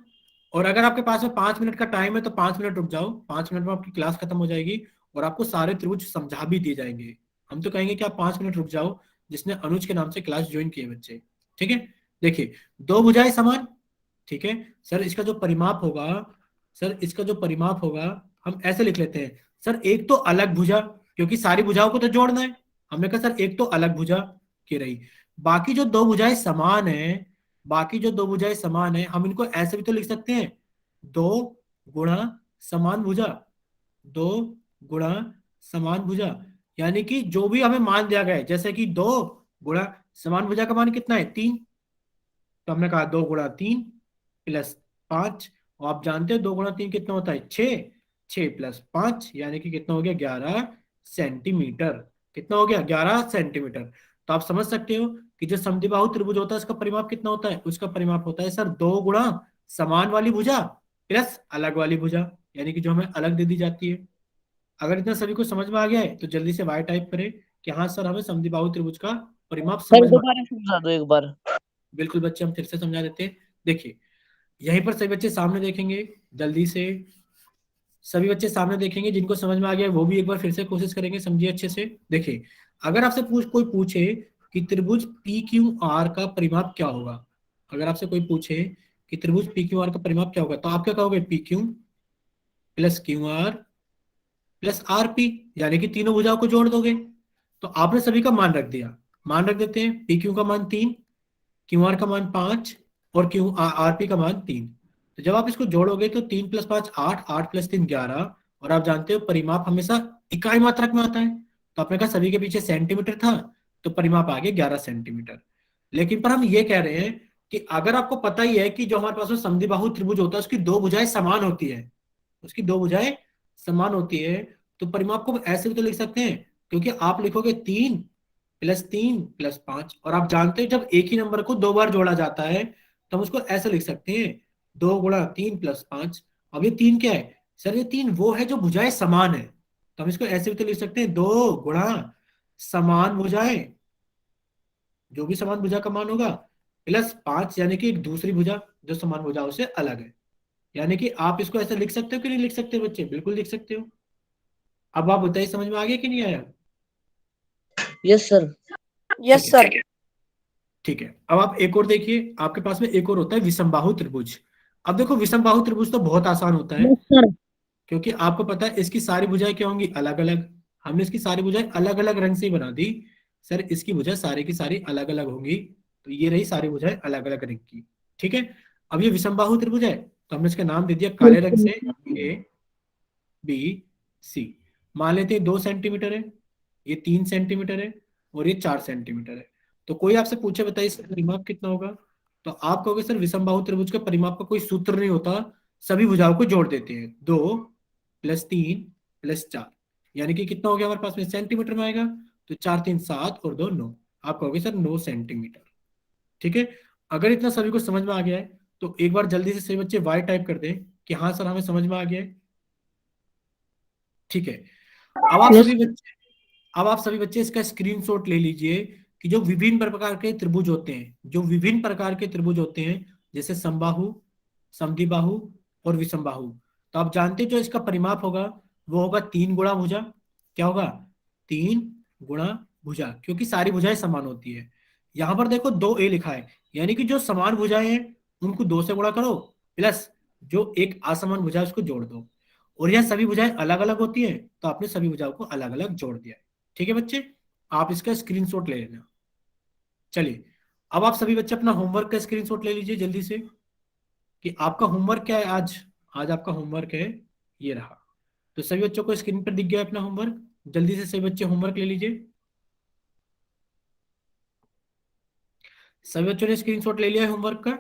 और अगर आपके पास में 5 मिनट का टाइम है तो 5 मिनट रुक जाओ, 5 मिनट में आपकी क्लास खत्म हो जाएगी और आपको सारे त्रिभुज समझा भी दिए जाएंगे। हम तो कहेंगे कि आप 5 मिनट रुक जाओ, जिसने अनुज के नाम से क्लास ज्वाइन की है बच्चे। ठीक है, देखिए, दो भुजाएं समान। ठीक है सर, इसका जो परिमाप होगा, सर इसका जो परिमाप होगा, हम ऐसे लिख लेते हैं, सर एक तो अलग भुजा, क्योंकि सारी भुजाओं को तो जोड़ना है। हमने कहा सर एक तो अलग भुजा की रही, बाकी जो दो भुजाएं समान है, बाकी जो दो भुजाएं समान है, हम इनको ऐसे भी तो लिख सकते हैं, दो गुणा समान भुजा, दो गुणा समान भुजा। यानी कि जो भी हमें मान दिया गया है, जैसे कि दो गुणा समान भुजा का मान कितना है, 3, तो हमने कहा 2 गुणा 3 प्लस 5, और आप जानते हैं 2 गुणा 3 कितना होता है, 6, 6 प्लस 5 यानी कि कितना हो गया, 11 सेंटीमीटर। कितना हो गया, 11 सेंटीमीटर। तो आप समझ सकते हो कि जो समद्विबाहु त्रिभुज होता है उसका परिमाप कितना होता है, उसका परिमाप होता है सर 2 गुणा समान वाली भुजा प्लस अलग वाली भुजा, यानी कि जो हमें अलग दे दी जाती है। अगर इतना सभी को समझ में आ गया है तो जल्दी से वाई टाइप करें कि हाँ सर हमें समद्विबाहु त्रिभुज का परिमाप सर समझ में दोबारा समझा दो एक बार। बिल्कुल बच्चे, हम फिर से समझा देते हैं। देखिए, यहीं पर सभी बच्चे सामने देखेंगे, जल्दी से सभी बच्चे सामने देखेंगे, जिनको समझ में आ गया वो भी एक बार फिर से कोशिश करेंगे, समझिए अच्छे से। देखिए, अगर आपसे कोई पूछे कि त्रिभुज पी क्यू आर का परिमाप क्या होगा, अगर आपसे कोई पूछे कि त्रिभुज पी क्यू आर का परिमाप क्या होगा, तो आप क्या कहोगे, P Q plus Q R plus R P, यानी कि तीनों भुजाओं को जोड़ दोगे। तो आपने सभी का मान रख दिया, मान रख देते हैं, पी क्यू का मान 3, क्यू आर का मान 5 और क्यू आर पी का मान 3। तो जब आप इसको जोड़ोगे तो 3 प्लस 5 8, 8 प्लस 3 11, और आप जानते हो परिमाप हमेशा इकाई मात्रक में आता है, तो आपने कहा सभी के पीछे सेंटीमीटर था, तो परिमाप आ गया 11 सेंटीमीटर। लेकिन पर हम ये कह रहे हैं कि अगर आपको पता ही है कि जो हमारे पास में समद्विबाहु त्रिभुज होता है उसकी दो भुजाएं समान होती है, उसकी दो भुजाएं समान होती है, तो परिमाप को हम ऐसे भी तो लिख सकते हैं, क्योंकि आप लिखोगे 3 प्लस 3 प्लस 5, और आप जानते हैं जब एक ही नंबर को दो बार जोड़ा जाता है तो हम उसको ऐसे लिख सकते हैं, 2 गुणा 3 प्लस 5। अब ये 3 क्या है, सर ये 3 वो है जो भुजाएं समान है, तो हम इसको ऐसे भी तो लिख सकते हैं, 2 गुणा समान भुजाएं, जो भी समान भुजा का मान होगा, प्लस 5, यानी कि एक दूसरी भुजा जो समान भुजाओं से अलग है। यानी कि आप इसको ऐसे लिख सकते हो कि नहीं लिख सकते बच्चे, बिल्कुल लिख सकते हो। अब आप बताइए समझ में आ गया कि नहीं आया। Yes sir. ठीक यस है, सर। ठीक है, अब आप एक और देखिए, आपके पास में एक और होता है विषमबाहु त्रिभुज। अब देखो विषमबाहु त्रिभुज तो बहुत आसान होता है, यस सर। क्योंकि आपको पता है इसकी सारी भुजाएं क्या होंगी, अलग अलग। हमने इसकी सारी भुजाएं अलग अलग रंग से ही बना दी, सर इसकी भुजाएं सारी की सारी अलग अलग होंगी, तो ये रही सारी भुजाएं अलग अलग रंग की। ठीक है, अब ये विषमबाहु त्रिभुज है, तो हमने इसका नाम दे दिया काले रंग से ए बी सी। मान लेते हैं 2 सेंटीमीटर है, ये 3 सेंटीमीटर है और ये 4 सेंटीमीटर है। तो कोई आपसे पूछे बताइए इसका परिमाप कितना होगा, तो आप कहोगे सर विषमबाहु त्रिभुज का परिमाप का कोई सूत्र नहीं होता, सभी भुजाओं को जोड़ देते हैं, 2 प्लस 3 प्लस 4, यानी कि कितना हो गया हमारे पास में, सेंटीमीटर में आएगा, तो 4 3 7 और 2 9, आप कहोगे सर 9 सेंटीमीटर। ठीक है, अगर इतना सभी को समझ में आ गया है तो एक बार जल्दी से सभी बच्चे वाई टाइप कर दें कि हाँ सर हमें समझ में आ गया है। ठीक है, अब आप यस। सभी बच्चे अब आप सभी बच्चे इसका स्क्रीनशॉट ले लीजिए कि जो विभिन्न प्रकार के त्रिभुज होते हैं, जो विभिन्न प्रकार के त्रिभुज होते हैं, जैसे समबाहु, समद्विबाहु और विषमबाहु, तो आप जानते हैं जो इसका परिमाप होगा वो होगा 3 गुणा भुजा। क्या होगा, 3 गुणा भुजा, क्योंकि सारी भुजाएं समान होती है। यहां पर देखो 2a लिखा है, यानी कि जो समान भुजाएं हैं उनको 2 से गुणा करो, प्लस जो एक असमान भुजा है उसको जोड़ दो, और यह सभी भुजाएं अलग अलग होती है, तो आपने सभी भुजाओं को अलग अलग जोड़ दिया है। ठीक है बच्चे, आप इसका स्क्रीनशॉट ले लेना। चलिए, अब आप सभी बच्चे अपना होमवर्क का स्क्रीनशॉट ले लीजिए जल्दी से, कि आपका होमवर्क क्या है आज। आज आपका होमवर्क है, ये रहा। तो सभी बच्चों को स्क्रीन पर दिख गया अपना होमवर्क, जल्दी से सभी बच्चे होमवर्क ले लीजिए। सभी बच्चों ने स्क्रीनशॉट ले लिया है होमवर्क का?